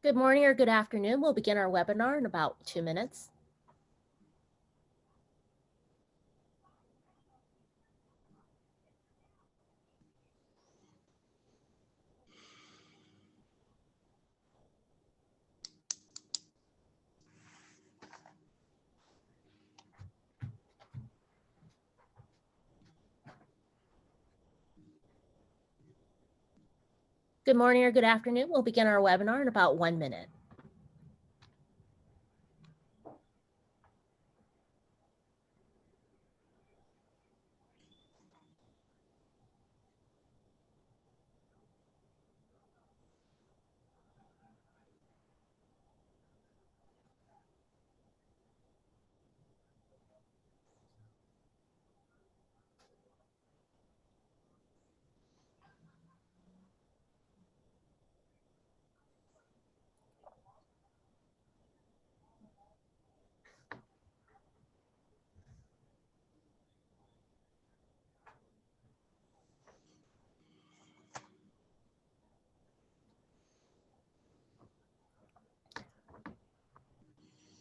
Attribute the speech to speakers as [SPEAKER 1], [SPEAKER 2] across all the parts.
[SPEAKER 1] Good morning or good afternoon. We'll begin our webinar in about 2 minutes. Good morning or good afternoon. We'll begin our webinar in about 1 minute.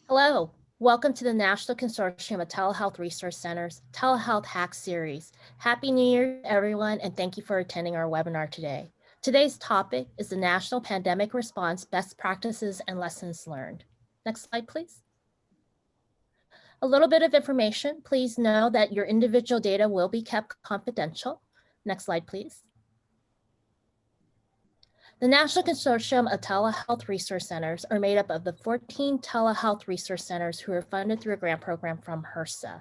[SPEAKER 1] Hello, welcome to the National Consortium of Telehealth Resource Centers Telehealth HACK series. Happy New Year to everyone, and thank you for attending our webinar today. Today's topic is the National Pandemic Response Best Practices and Lessons Learned. Next slide, please. A little bit of information. Please know that your individual data will be kept confidential. Next slide, please. The National Consortium of Telehealth Resource Centers are made up of the 14 telehealth resource centers who are funded through a grant program from HRSA.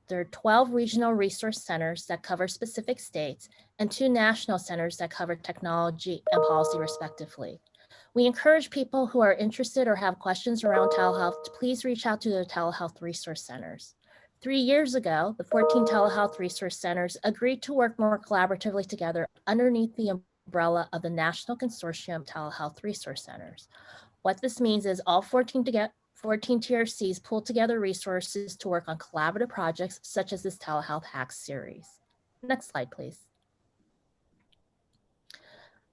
[SPEAKER 1] There are 12 regional resource centers that cover specific states and 2 national centers that cover technology and policy respectively. We encourage people who are interested or have questions around telehealth to please reach out to the telehealth resource centers. 3 years ago, the 14 telehealth resource centers agreed to work more collaboratively together underneath the umbrella of the National Consortium Telehealth Resource Centers. What this means is all 14 TRCs pull together resources to work on collaborative projects such as this Telehealth HACK series. Next slide, please.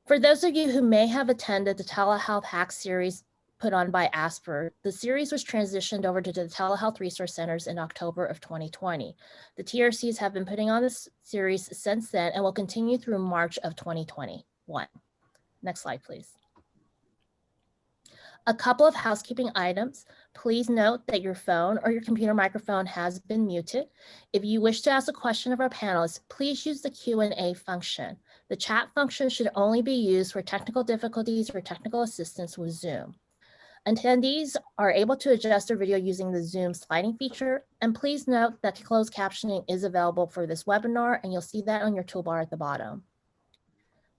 [SPEAKER 1] For those of you who may have attended the Telehealth HACK series put on by ASPR, the series was transitioned over to the Telehealth Resource Centers in October of 2020. The TRCs have been putting on this series since then and will continue through March of 2021. Next slide, please. A couple of housekeeping items. Please note that your phone or your computer microphone has been muted. If you wish to ask a question of our panelists, please use the Q&A function. The chat function should only be used for technical difficulties or technical assistance with Zoom. Attendees are able to adjust their video using the Zoom sliding feature. And please note that closed captioning is available for this webinar, and you'll see that on your toolbar at the bottom.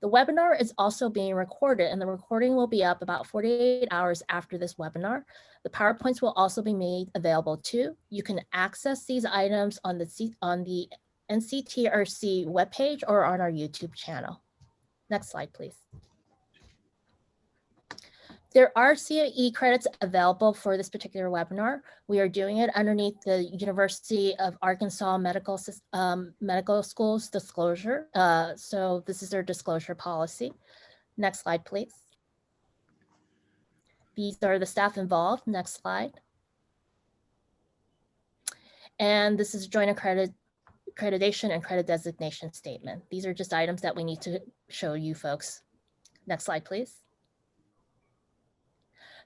[SPEAKER 1] The webinar is also being recorded, and the recording will be up about 48 hours after this webinar. The PowerPoints will also be made available too. You can access these items on the NCTRC webpage or on our YouTube channel. Next slide, please. There are CAE credits available for this particular webinar. We are doing it underneath the University of Arkansas Medical School's disclosure. So this is their disclosure policy. Next slide, please. These are the staff involved. Next slide. And this is joint accreditation and credit designation statement. These are just items that we need to show you folks. Next slide, please.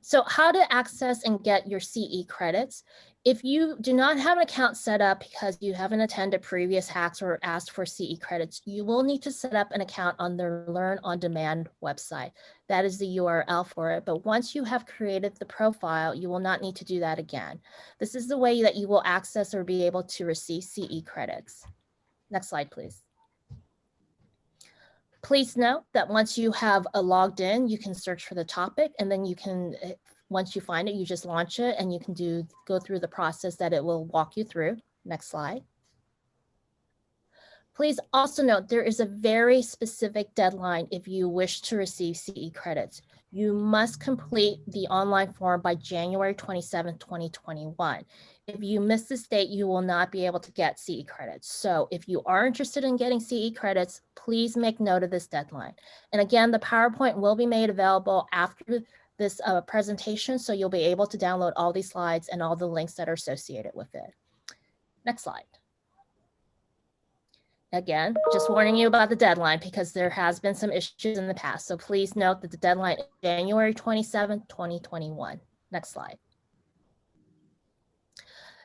[SPEAKER 1] So how to access and get your CE credits. If you do not have an account set up because you haven't attended previous hacks or asked for CE credits, you will need to set up an account on the Learn on Demand website. That is the URL for it. But once you have created the profile, you will not need to do that again. This is the way that you will access or be able to receive CE credits. Next slide, please. Please note that once you have logged in, you can search for the topic, and then you can, once you find it, you just launch it, and you can go through the process that it will walk you through. Next slide. Please also note there is a very specific deadline if you wish to receive CE credits. You must complete the online form by January 27, 2021. If you miss this date, you will not be able to get CE credits. So if you are interested in getting CE credits, please make note of this deadline. And again, the PowerPoint will be made available after this presentation, so you'll be able to download all these slides and all the links that are associated with it. Next slide. Again, just warning you about the deadline because there has been some issues in the past. So please note that the deadline is January 27, 2021. Next slide.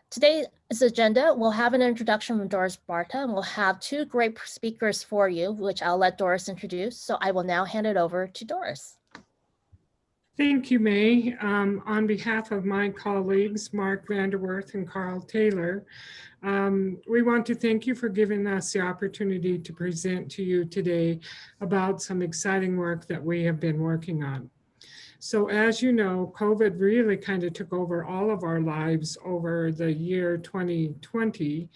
[SPEAKER 1] Today's agenda, we'll have an introduction from Doris Barta, and we'll have two great speakers for you, which I'll let Doris introduce. So I will now hand it over to Doris.
[SPEAKER 2] Thank you, May. On behalf of my colleagues, Mark VanderWerf and Carl Taylor, we want to thank you for giving us the opportunity to present to you today about some exciting work that we have been working on. So as you know, COVID really kind of took over all of our lives over the year 2020.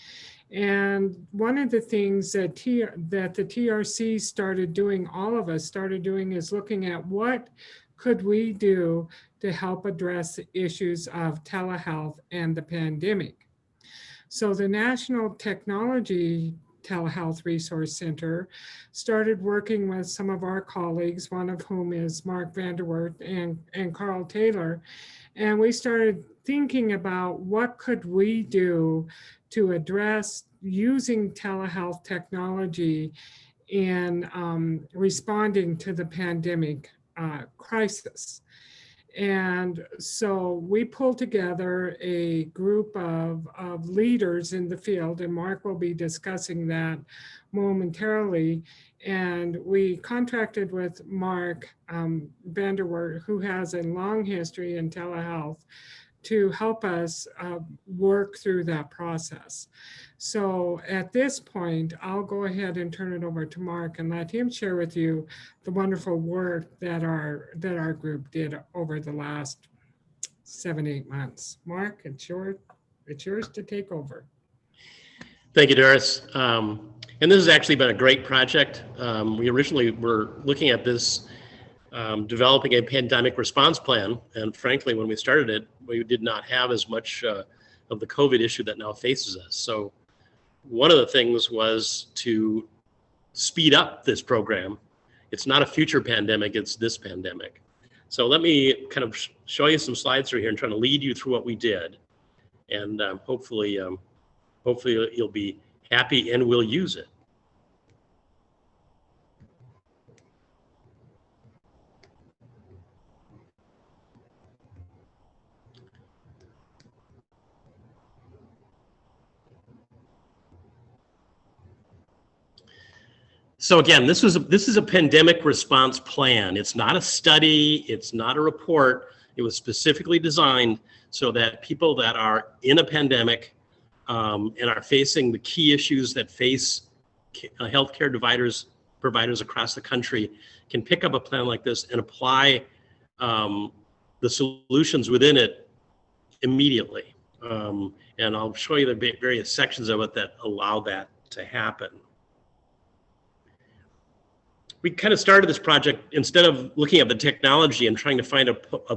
[SPEAKER 2] And one of the things that the TRC started doing, all of us started doing, is looking at what could we do to help address the issues of telehealth and the pandemic. So the National Technology Telehealth Resource Center started working with some of our colleagues, one of whom is Mark VanderWerf and Carl Taylor. And we started thinking about what could we do to address using telehealth technology in responding to the pandemic crisis. And so we pulled together a group of leaders in the field, and Mark will be discussing that momentarily. And we contracted with Mark VanderWerf, who has a long history in telehealth, to help us work through that process. So at this point, I'll go ahead and turn it over to Mark and let him share with you the wonderful work that our group did over the last 7-8 months. Mark, it's yours to take over.
[SPEAKER 3] Thank you, Doris. And this has actually been a great project. We originally were looking at this, developing a pandemic response plan. And frankly, when we started it, we did not have as much of the COVID issue that now faces us. So one of the things was to speed up this program. It's not a future pandemic, it's this pandemic. So let me kind of show you some slides through here and try to lead you through what we did. And hopefully you'll be happy and will use it. So again, this is a pandemic response plan. It's not a study, it's not a report. It was specifically designed so that people that are in a pandemic and are facing the key issues that face healthcare providers across the country can pick up a plan like this and apply the solutions within it immediately. And I'll show you the various sections of it that allow that to happen. We kind of started this project, instead of looking at the technology and trying to find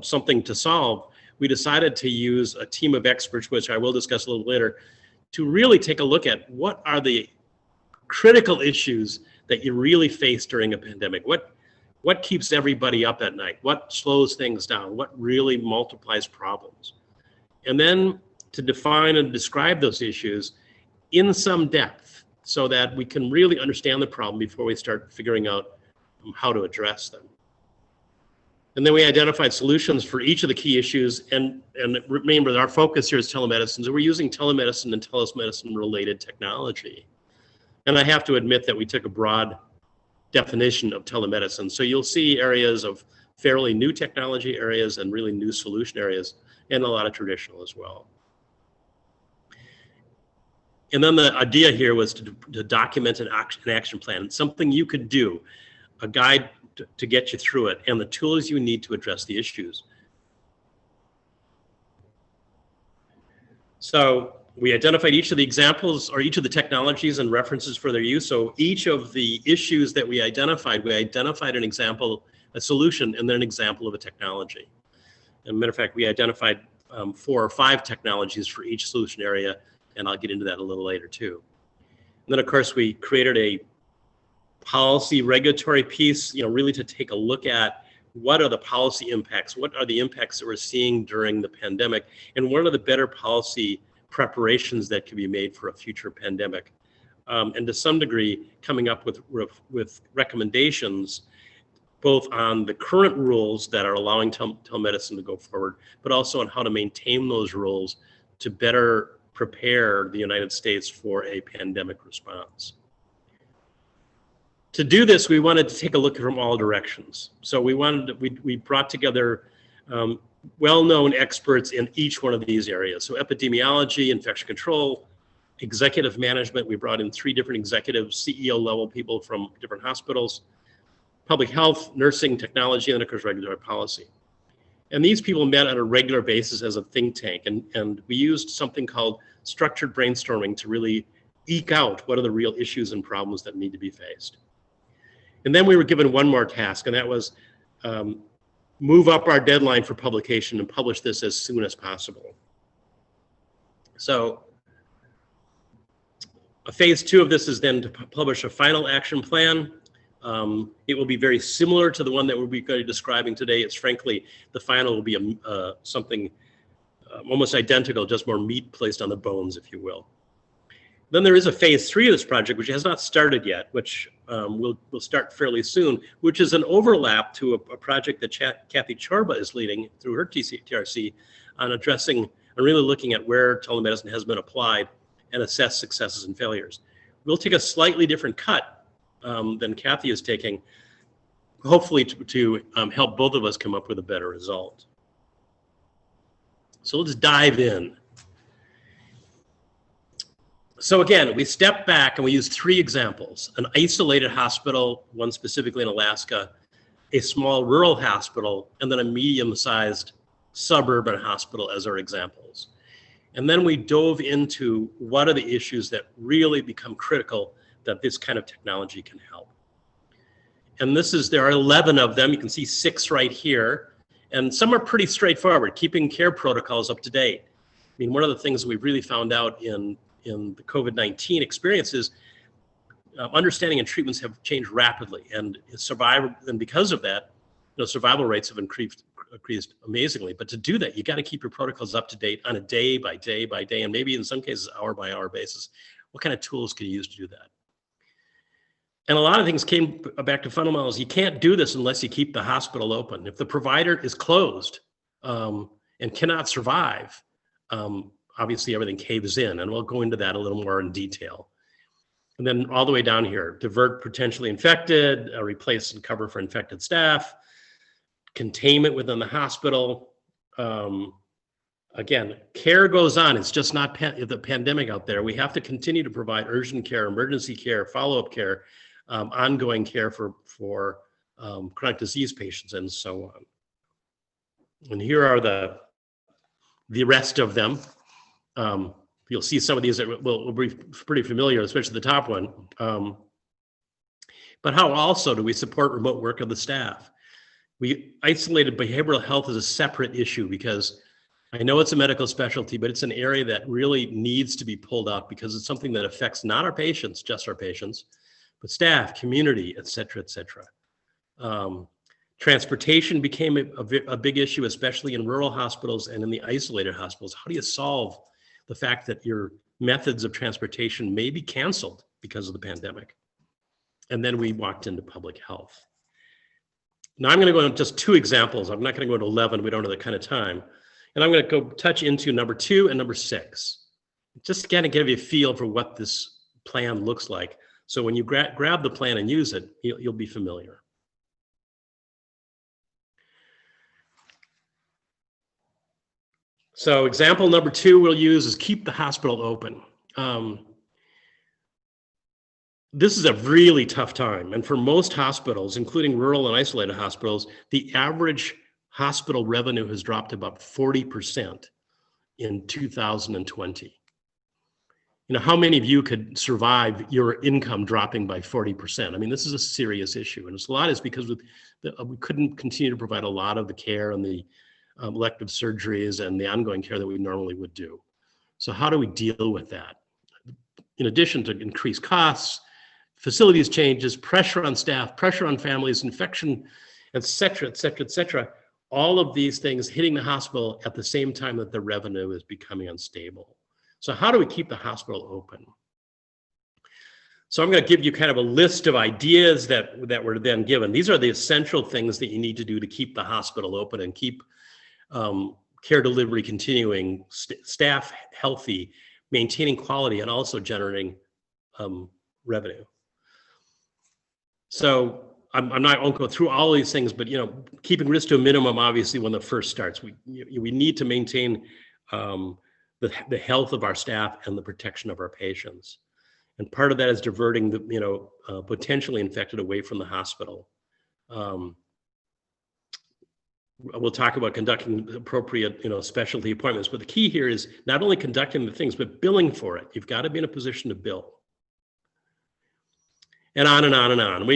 [SPEAKER 3] something to solve, we decided to use a team of experts, which I will discuss a little later, to really take a look at what are the critical issues that you really face during a pandemic. What keeps everybody up at night? What slows things down? What really multiplies problems? And then to define and describe those issues in some depth, so that we can really understand the problem before we start figuring out how to address them. And then we identified solutions for each of the key issues. And remember, our focus here is telemedicine. So we're using telemedicine and telemedicine related technology. And I have to admit that we took a broad definition of telemedicine. So you'll see areas of fairly new technology areas and really new solution areas, and a lot of traditional as well. And then the idea here was to document an action plan, something you could do, a guide to get you through it, and the tools you need to address the issues. So we identified each of the examples or each of the technologies and references for their use. So each of the issues that we identified an example, a solution, and then an example of a technology. As a matter of fact, we identified 4 or 5 technologies for each solution area, and I'll get into that a little later too. And then of course we created a policy regulatory piece, really to take a look at what are the policy impacts? What are the impacts that we're seeing during the pandemic? And what are the better policy preparations that can be made for a future pandemic? And to some degree, coming up with recommendations, both on the current rules that are allowing telemedicine to go forward, but also on how to maintain those rules to better prepare the United States for a pandemic response. To do this, we wanted to take a look from all directions. So we brought together well-known experts in each one of these areas. So epidemiology, infection control, executive management. We brought in 3 different executive CEO level people from different hospitals, public health, nursing, technology, and of course, regulatory policy. And these people met on a regular basis as a think tank. And we used something called structured brainstorming to really eke out what are the real issues and problems that need to be faced. And then we were given one more task, and that was move up our deadline for publication and publish this as soon as possible. So a phase 2 of this is then to publish a final action plan. It will be very similar to the one that we'll be describing today. It's frankly, the final will be something almost identical, just more meat placed on the bones, if you will. Then there is a phase 3 of this project, which has not started yet, which will start fairly soon, which is an overlap to a project that Kathy Chorba is leading through her TRC on addressing and really looking at where telemedicine has been applied and assess successes and failures. We'll take a slightly different cut than Kathy is taking, hopefully to help both of us come up with a better result. So let's dive in. So again, we step back and we use 3 examples: an isolated hospital, one specifically in Alaska, a small rural hospital, and then a medium-sized suburban hospital as our examples. And then we dove into what are the issues that really become critical that this kind of technology can help. And there are 11 of them. You can see 6 right here. And some are pretty straightforward, keeping care protocols up to date. I mean, one of the things that we've really found out in the COVID-19 experiences, understanding and treatments have changed rapidly, and because of that, survival rates have increased amazingly. But to do that, you got to keep your protocols up to date on a day by day by day, and maybe in some cases hour by hour basis. What kind of tools can you use to do that? And a lot of things came back to fundamentals. You can't do this unless you keep the hospital open. If the provider is closed and cannot survive, obviously everything caves in, and we'll go into that a little more in detail. And then all the way down here, divert potentially infected, replace and cover for infected staff, containment within the hospital. Again, care goes on. It's just not the pandemic out there. We have to continue to provide urgent care, emergency care, follow-up care, ongoing care for chronic disease patients, and so on. And here are the rest of them. You'll see some of these that will be pretty familiar, especially the top one. But how also do we support remote work of the staff? We isolated behavioral health as a separate issue because I know it's a medical specialty, but it's an area that really needs to be pulled out because it's something that affects not our patients, just our patients, but staff, community, et cetera, et cetera. Transportation became a big issue, especially in rural hospitals and in the isolated hospitals. How do you solve the fact that your methods of transportation may be canceled because of the pandemic? And then we walked into public health. Now I'm going to go into just 2 examples. I'm not going to go into 11. We don't have that kind of time. And I'm going to go touch into number 2 and number 6. Just to kind of give you a feel for what this plan looks like. So when you grab the plan and use it, you'll be familiar. So example number 2 we'll use is keep the hospital open. This is a really tough time. And for most hospitals, including rural and isolated hospitals, the average hospital revenue has dropped about 40% in 2020. How many of you could survive your income dropping by 40%? I mean, this is a serious issue. And a lot is because we couldn't continue to provide a lot of the care and the elective surgeries and the ongoing care that we normally would do. So how do we deal with that? In addition to increased costs, facilities changes, pressure on staff, pressure on families, infection et cetera, et cetera, et cetera. All of these things hitting the hospital at the same time that the revenue is becoming unstable. So how do we keep the hospital open? So I'm going to give you kind of a list of ideas that were then given. These are the essential things that you need to do to keep the hospital open and keep care delivery continuing, staff healthy, maintaining quality, and also generating revenue. So I won't go through all these things, but keeping risk to a minimum, obviously, when the first starts, we need to maintain the health of our staff and the protection of our patients. And part of that is diverting the potentially infected away from the hospital. We'll talk about conducting appropriate specialty appointments, but the key here is not only conducting the things, but billing for it. You've got to be in a position to bill. And on and on and on.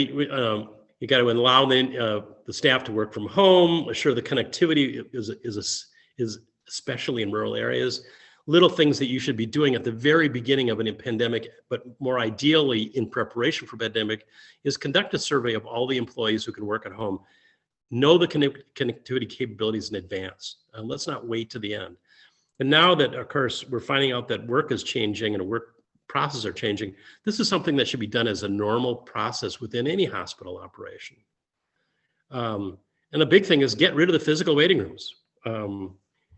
[SPEAKER 3] You got to allow the staff to work from home, assure the connectivity is especially in rural areas. Little things that you should be doing at the very beginning of a pandemic, but more ideally in preparation for pandemic, is conduct a survey of all the employees who can work at home. Know the connectivity capabilities in advance. Let's not wait to the end. And now that, of course, we're finding out that work is changing and work processes are changing, this is something that should be done as a normal process within any hospital operation. And the big thing is get rid of the physical waiting rooms.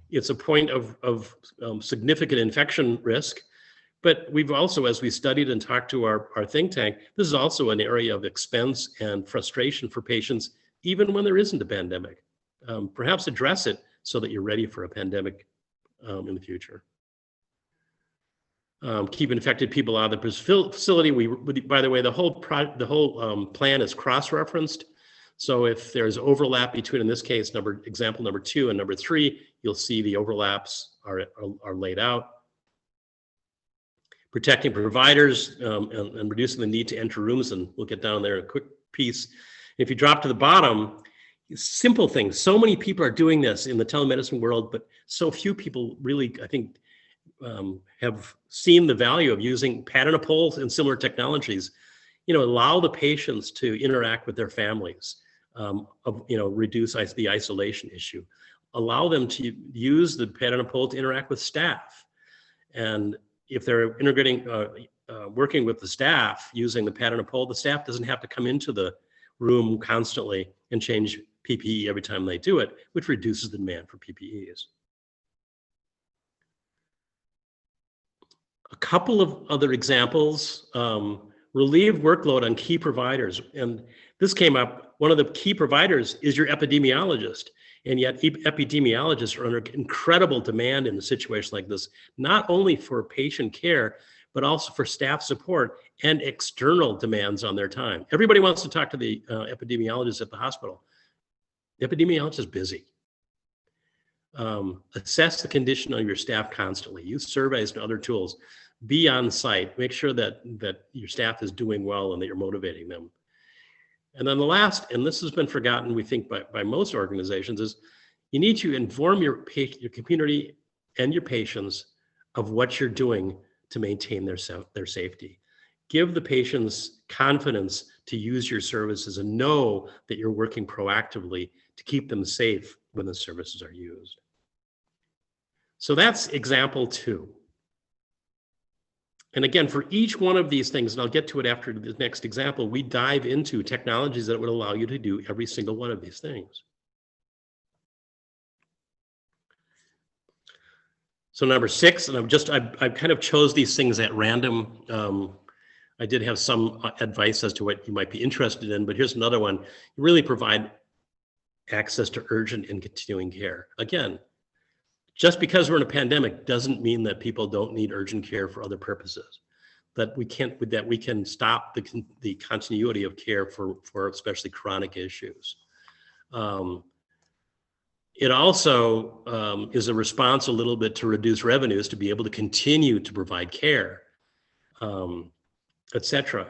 [SPEAKER 3] It's a point of significant infection risk, but we've also, as we studied and talked to our think tank, this is also an area of expense and frustration for patients, even when there isn't a pandemic. Perhaps address it so that you're ready for a pandemic in the future. Keep infected people out of the facility. By the way, the whole plan is cross-referenced. So if there's overlap between, in this case, example number 2 and number 3, you'll see the overlaps are laid out. Protecting providers and reducing the need to enter rooms, and we'll get down there in a quick piece. If you drop to the bottom, simple things. So many people are doing this in the telemedicine world, but so few people really, I think, have seen the value of using pat and a pole and similar technologies. Allow the patients to interact with their families. Reduce the isolation issue. Allow them to use the pat and a pole to interact with staff. And if they're integrating, working with the staff using the pat and a pole, the staff doesn't have to come into the room constantly and change PPE every time they do it, which reduces the demand for PPEs. A couple of other examples, relieve workload on key providers. And this came up, one of the key providers is your epidemiologist. And yet epidemiologists are under incredible demand in a situation like this, not only for patient care, but also for staff support and external demands on their time. Everybody wants to talk to the epidemiologist at the hospital. The epidemiologist is busy. Assess the condition of your staff constantly. Use surveys and other tools. Be on site. Make sure that your staff is doing well and that you're motivating them. And then the last, and this has been forgotten, we think, by most organizations, is you need to inform your community and your patients of what you're doing to maintain their safety. Give the patients confidence to use your services and know that you're working proactively to keep them safe when the services are used. So that's example 2. And again, for each one of these things, and I'll get to it after the next example, we dive into technologies that would allow you to do every single one of these things. So number 6, and I've kind of chose these things at random. I did have some advice as to what you might be interested in, but here's another one. You really provide access to urgent and continuing care. Again, just because we're in a pandemic doesn't mean that people don't need urgent care for other purposes. That we can stop the continuity of care for especially chronic issues. It also is a response a little bit to reduce revenues to be able to continue to provide care, et cetera.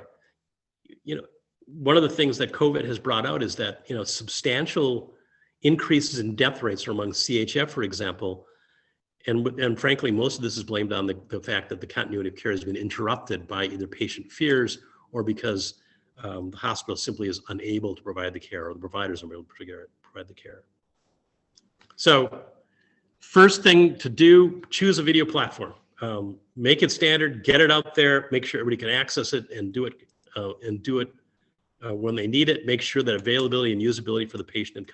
[SPEAKER 3] One of the things that COVID has brought out is that substantial increases in death rates among CHF, for example. And frankly, most of this is blamed on the fact that the continuity of care has been interrupted by either patient fears or because the hospital simply is unable to provide the care, or the providers are unable to provide the care. So first thing to do, choose a video platform. Make it standard, get it out there, make sure everybody can access it and do it when they need it. Make sure that availability and usability for the patient and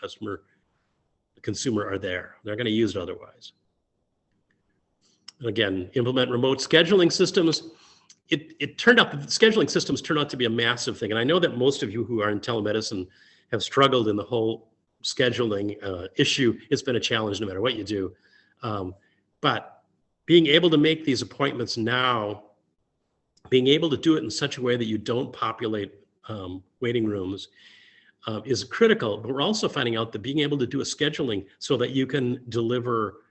[SPEAKER 3] consumer are there. They're going to use it otherwise. And again, implement remote scheduling systems. It turned out, the scheduling systems turned out to be a massive thing. And I know that most of you who are in telemedicine have struggled in the whole scheduling issue. It's been a challenge no matter what you do. But being able to make these appointments now, being able to do it in such a way that you don't populate waiting rooms is critical. But we're also finding out that being able to do a scheduling so that you can deliver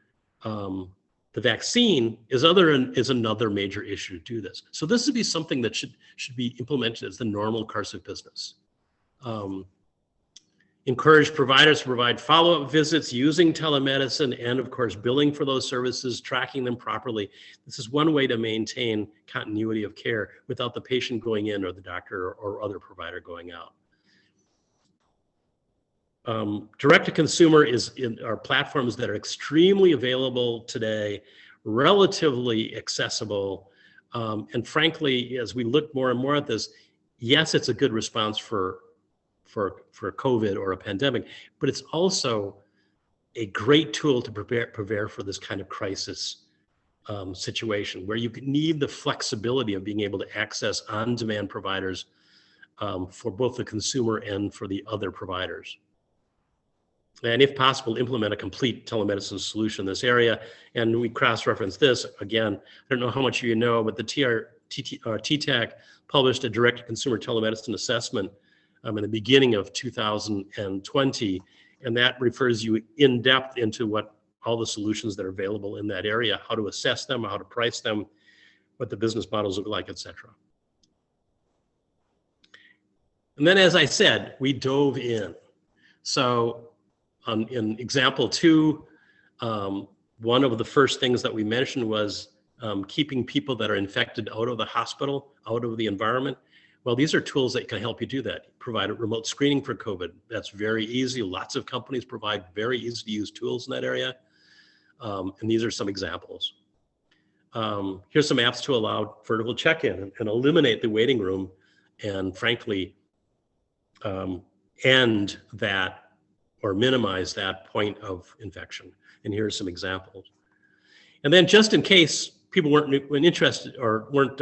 [SPEAKER 3] the vaccine is another major issue to do this. So this would be something that should be implemented as the normal course of business. Encourage providers to provide follow-up visits using telemedicine, and of course, billing for those services, tracking them properly. This is one way to maintain continuity of care without the patient going in or the doctor or other provider going out. Direct-to-consumer are platforms that are extremely available today, relatively accessible, and frankly, as we look more and more at this, yes, it's a good response for COVID or a pandemic, but it's also a great tool to prepare for this kind of crisis situation where you need the flexibility of being able to access on-demand providers for both the consumer and for the other providers. And if possible, implement a complete telemedicine solution in this area. And we cross-reference this again. I don't know how much you know, but the TTAC published a direct-to-consumer telemedicine assessment in the beginning of 2020, and that refers you in depth into what all the solutions that are available in that area, how to assess them, how to price them, what the business models look like, et cetera. And then, as I said, we dove in. So in example 2, one of the first things that we mentioned was keeping people that are infected out of the hospital, out of the environment. Well, these are tools that can help you do that. Provide a remote screening for COVID. That's very easy. Lots of companies provide very easy to use tools in that area. And these are some examples. Here's some apps to allow vertical check-in and eliminate the waiting room and frankly, end that or minimize that point of infection. And here are some examples. And then just in case people weren't interested or weren't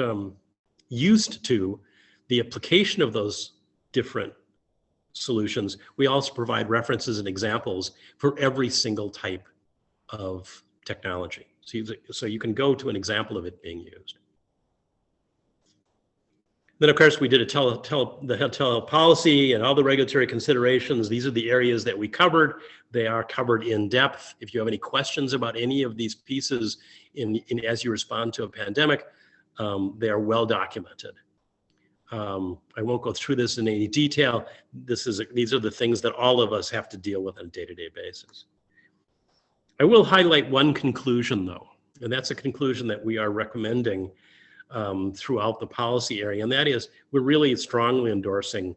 [SPEAKER 3] used to the application of those different solutions, we also provide references and examples for every single type of technology. So you can go to an example of it being used. Then, of course, we did the telehealth policy and all the regulatory considerations. These are the areas that we covered. They are covered in depth. If you have any questions about any of these pieces as you respond to a pandemic, they are well documented. I won't go through this in any detail. These are the things that all of us have to deal with on a day-to-day basis. I will highlight one conclusion, though, and that's a conclusion that we are recommending throughout the policy area, and that is we're really strongly endorsing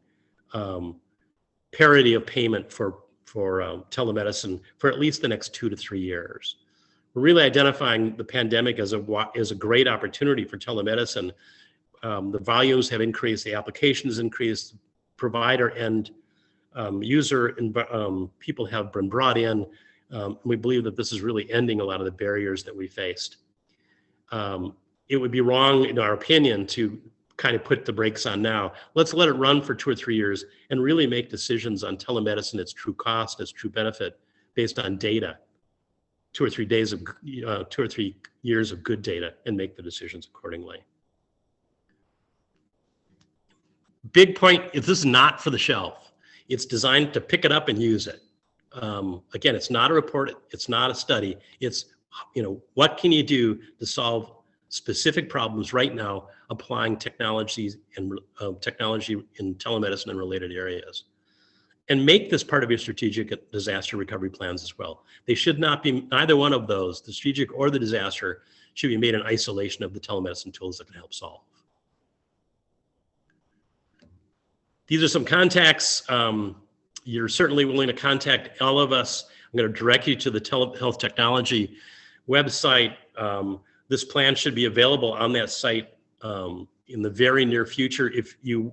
[SPEAKER 3] parity of payment for telemedicine for at least the next 2 to 3 years. We're really identifying the pandemic as a great opportunity for telemedicine. The volumes have increased, the applications increased, provider and user and people have been brought in. We believe that this is really ending a lot of the barriers that we faced. It would be wrong, in our opinion, to kind of put the brakes on now. Let's let it run for 2 or 3 years and really make decisions on telemedicine, its true cost, its true benefit, based on data. 2 or 3 years of good data, and make the decisions accordingly. Big point is this is not for the shelf. It's designed to pick it up and use it. Again, it's not a report, it's not a study. It's, what can you do to solve specific problems right now, applying technologies and technology in telemedicine and related areas. And make this part of your strategic disaster recovery plans as well. They should not be, neither one of those, the strategic or the disaster, should be made in isolation of the telemedicine tools that can help solve. these are some contacts. You're certainly willing to contact all of us. I'm going to direct you to the Telehealth Technology website. This plan should be available on that site in the very near future. If you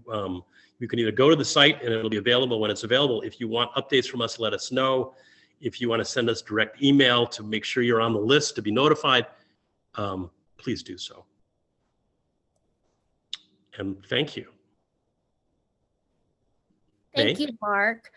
[SPEAKER 3] can either go to the site and it'll be available when it's available. If you want updates from us, let us know. If you want to send us direct email to make sure you're on the list to be notified, please do so. And thank you.
[SPEAKER 1] Thank
[SPEAKER 3] May?
[SPEAKER 1] you, Mark.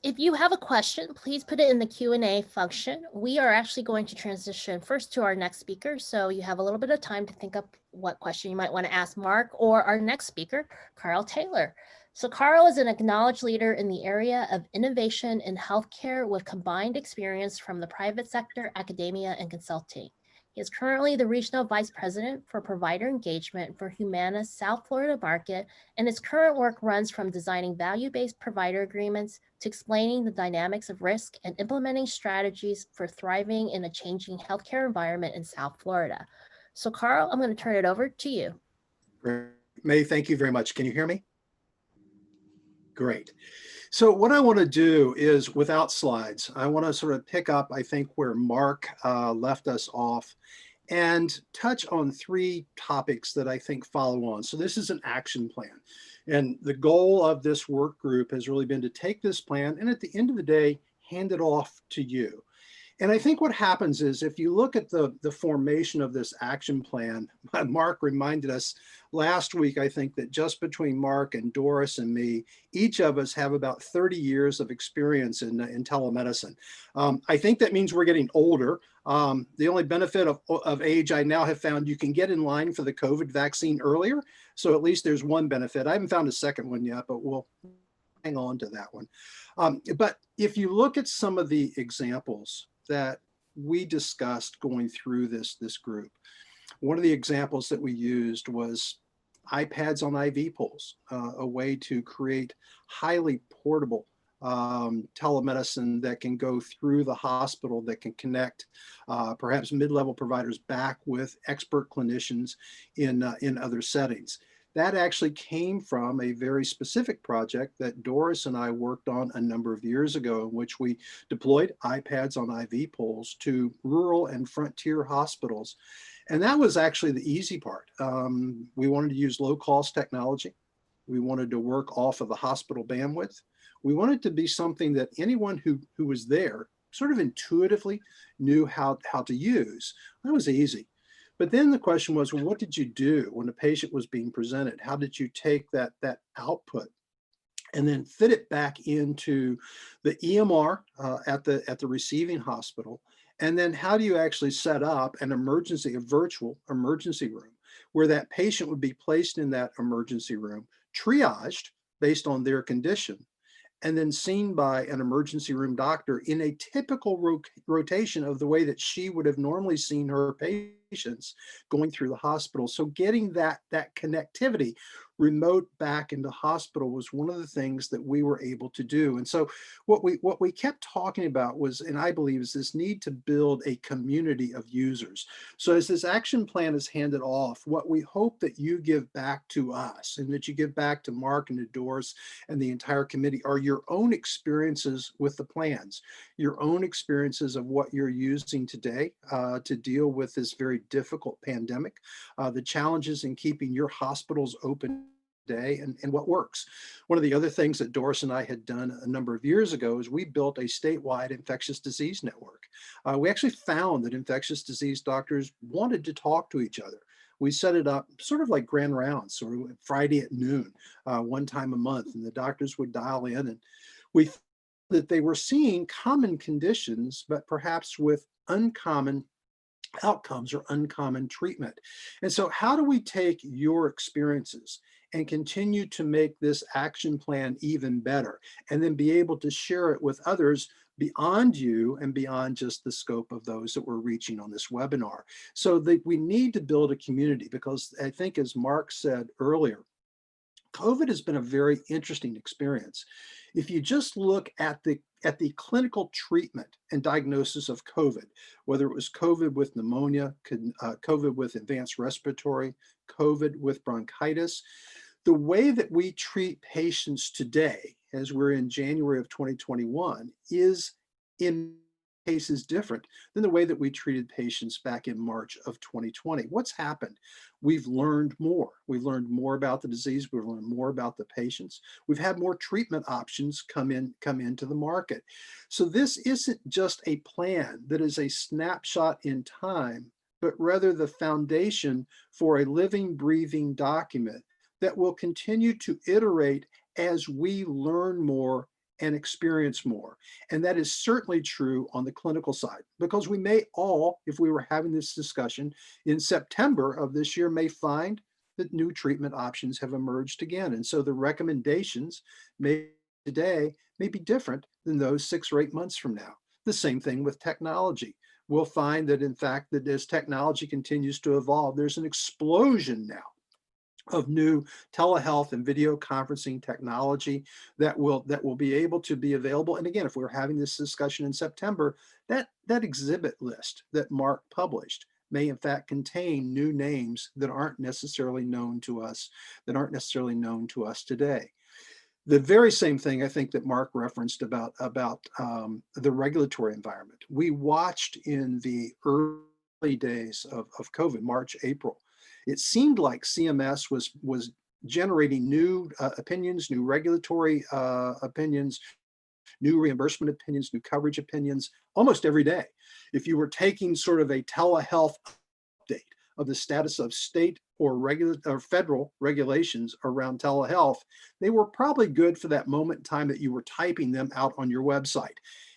[SPEAKER 1] If you have a question, please put it in the Q&A function. We are actually going to transition first to our next speaker, so you have a little bit of time to think up what question you might want to ask Mark or our next speaker, Carl Taylor. So Carl is an acknowledged leader in the area of innovation in healthcare with combined experience from the private sector, academia, and consulting. He is currently the Regional Vice President for Provider Engagement for Humana's South Florida market, and his current work runs from designing value-based provider agreements to explaining the dynamics of risk and implementing strategies for thriving in a changing healthcare environment in South Florida. So Carl, I'm going to turn it over to you.
[SPEAKER 4] Great. May, thank you very much. Can you hear me? Great. So what I want to do is, without slides, I want to sort of pick up, I think, where Mark left us off and touch on three topics that I think follow on. So this is an action plan. And the goal of this work group has really been to take this plan and at the end of the day, hand it off to you. And I think what happens is, if you look at the formation of this action plan, Mark reminded us last week, I think, that just between Mark and Doris and me, each of us have about 30 years of experience in telemedicine. I think that means we're getting older. The only benefit of age I now have found, you can get in line for the COVID vaccine earlier. So at least there's one benefit. I haven't found a second one yet, but we'll hang on to that one. But if you look at some of the examples that we discussed going through this group, one of the examples that we used was iPads on IV poles, a way to create highly portable telemedicine that can go through the hospital, that can connect perhaps mid-level providers back with expert clinicians in other settings. That actually came from a very specific project that Doris and I worked on a number of years ago, in which we deployed iPads on IV poles to rural and frontier hospitals. And that was actually the easy part. We wanted to use low-cost technology. We wanted to work off of the hospital bandwidth. We wanted to be something that anyone who was there sort of intuitively knew how to use. That was easy. But then the question was, well, what did you do when a patient was being presented? How did you take that output and then fit it back into the EMR at the receiving hospital? And then how do you actually set up a virtual emergency room where that patient would be placed in that emergency room, triaged based on their condition, and then seen by an emergency room doctor in a typical rotation of the way that she would have normally seen her patients going through the hospital. So getting that connectivity remote back into hospital was one of the things that we were able to do. And so what we kept talking about was, and I believe, is this need to build a community of users. So as this action plan is handed off, what we hope that you give back to us, and that you give back to Mark and to Doris and the entire committee, are your own experiences with the plans, your own experiences of what you're using today to deal with this very difficult pandemic, the challenges in keeping your hospitals open day, and what works. One of the other things that Doris and I had done a number of years ago is we built a statewide infectious disease network. We actually found that infectious disease doctors wanted to talk to each other. We set it up sort of like grand rounds, sort of Friday at noon, one time a month, and the doctors would dial in, and we found that they were seeing common conditions, but perhaps with uncommon outcomes or uncommon treatment. And so how do we take your experiences and continue to make this action plan even better, and then be able to share it with others beyond you and beyond just the scope of those that we're reaching on this webinar? So that we need to build a community, because I think, as Mark said earlier, COVID has been a very interesting experience. If you just look at the clinical treatment and diagnosis of COVID, whether it was COVID with pneumonia, COVID with advanced respiratory, COVID with bronchitis, The way that we treat patients today, as we're in January of 2021, is in cases different than the way that we treated patients back in March of 2020. What's happened? We've learned more. We've learned more about the disease. We've learned more about the patients. We've had more treatment options come into the market. So this isn't just a plan that is a snapshot in time, but rather the foundation for a living, breathing document that will continue to iterate as we learn more and experience more. And that is certainly true on the clinical side, because we may all, if we were having this discussion in September of this year, may find that new treatment options have emerged again. And so the recommendations today may be different than those 6 or 8 months from now. The same thing with technology. We'll find that, in fact, that as technology continues to evolve, there's an explosion now of new telehealth and video conferencing technology that will be able to be available. And again, if we're having this discussion in September, that exhibit list that Mark published may in fact contain new names that aren't necessarily known to us, today. The very same thing I think that Mark referenced about the regulatory environment. We watched in the early days of COVID, March, April. It seemed like CMS was generating new opinions, new regulatory opinions, new reimbursement opinions, new coverage opinions almost every day. If you were taking sort of a telehealth update of the status of state or federal regulations around telehealth, they were probably good for that moment in time that you were typing them out on your website.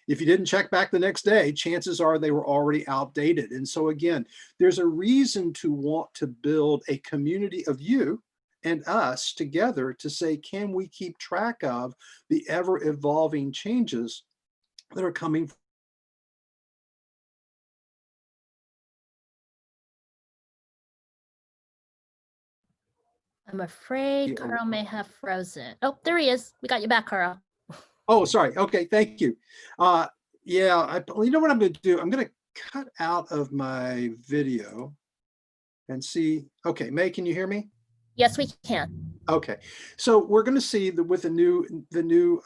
[SPEAKER 4] If you didn't check back the next day, chances are they were already outdated. And so again, there's a reason to want to build a community of you and us together to say, can we keep track of the ever evolving changes that are coming?
[SPEAKER 1] I'm afraid Carl may have frozen. Oh, there he is. We got you back, Carl.
[SPEAKER 4] Oh, sorry. Okay, thank you. Yeah, you know what I'm going to do? I'm going to cut out of my video and see. Okay, May, can you hear me?
[SPEAKER 1] Yes, we can.
[SPEAKER 4] Okay, so we're going to see that with the new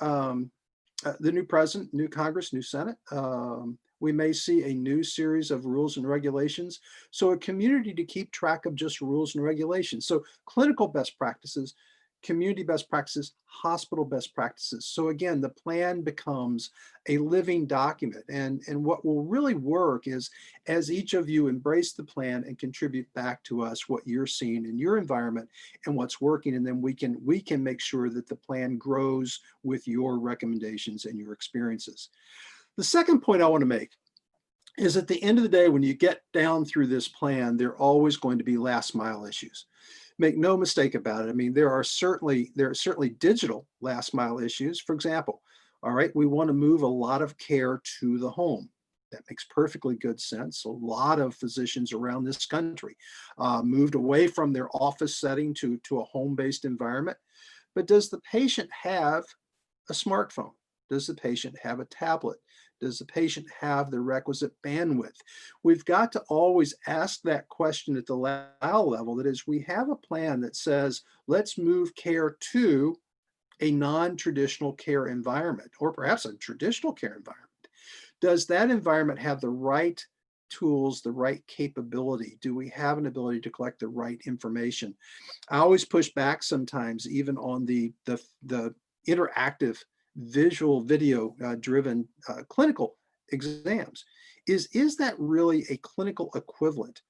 [SPEAKER 4] president, new Congress, new Senate, we may see a new series of rules and regulations. So a community to keep track of just rules and regulations. So clinical best practices, community best practices, hospital best practices. So again, the plan becomes a living document. And what will really work is as each of you embrace the plan and contribute back to us what you're seeing in your environment and what's working, and then we can make sure that the plan grows with your recommendations and your experiences. The second point I want to make is at the end of the day, when you get down through this plan, there are always going to be last mile issues. Make no mistake about it. I mean, there are certainly digital last mile issues. For example, all right, we want to move a lot of care to the home. That makes perfectly good sense. A lot of physicians around this country moved away from their office setting to a home-based environment. But does the patient have a smartphone? Does the patient have a tablet? Does the patient have the requisite bandwidth? We've got to always ask that question at the level. That is, we have a plan that says, let's move care to a non-traditional care environment, or perhaps a traditional care environment. Does that environment have the right tools, the right capability? Do we have an ability to collect the right information? I always push back sometimes, even on the interactive visual video driven clinical exams. Is that really a clinical equivalent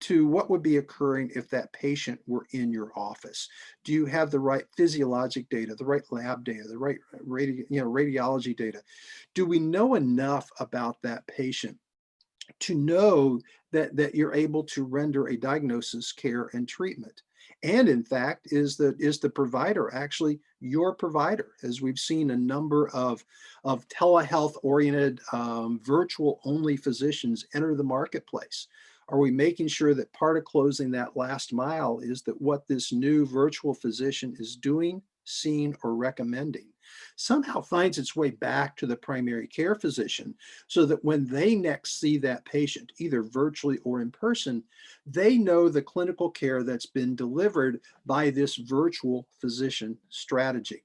[SPEAKER 4] to what would be occurring if that patient were in your office? Do you have the right physiologic data, the right lab data, the right radiology data? Do we know enough about that patient to know that you're able to render a diagnosis, care, and treatment? And in fact, is the provider actually your provider? As we've seen a number of telehealth-oriented virtual-only physicians enter the marketplace. Are we making sure that part of closing that last mile is that what this new virtual physician is doing, seeing, or recommending somehow finds its way back to the primary care physician so that when they next see that patient, either virtually or in person, they know the clinical care that's been delivered by this virtual physician strategy.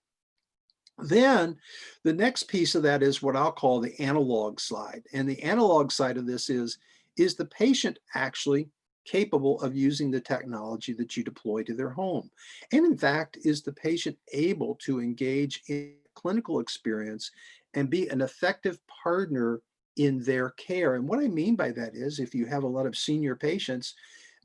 [SPEAKER 4] Then the next piece of that is what I'll call the analog side. And the analog side of this is the patient actually capable of using the technology that you deploy to their home? And in fact, is the patient able to engage in clinical experience and be an effective partner in their care? And what I mean by that is if you have a lot of senior patients,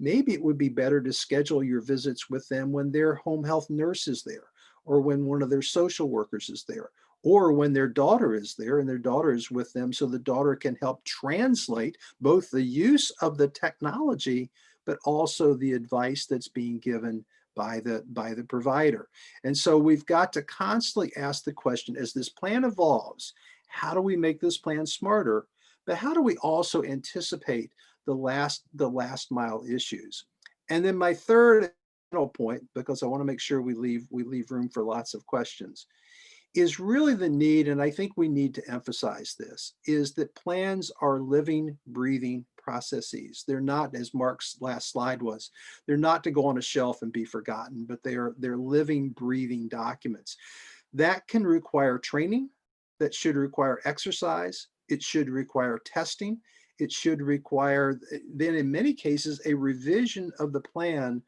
[SPEAKER 4] maybe it would be better to schedule your visits with them when their home health nurse is there, or when one of their social workers is there, or when their daughter is there and their daughter is with them, so the daughter can help translate both the use of the technology, but also the advice that's being given by the provider. And so we've got to constantly ask the question, as this plan evolves, how do we make this plan smarter? But how do we also anticipate the last mile issues? And then my third point, because I want to make sure we leave room for lots of questions, is really the need, and I think we need to emphasize this, is that plans are living, breathing processes. They're not, as Mark's last slide was, they're not to go on a shelf and be forgotten, but they're living, breathing documents. That can require training, that should require exercise, it should require testing, it should require, then in many cases, a revision of the plan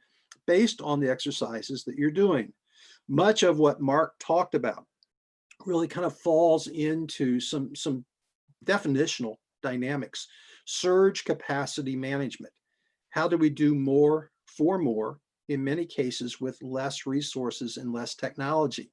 [SPEAKER 4] based on the exercises that you're doing. Much of what Mark talked about really kind of falls into some definitional dynamics. Surge capacity management. How do we do more for more, in many cases with less resources and less technology?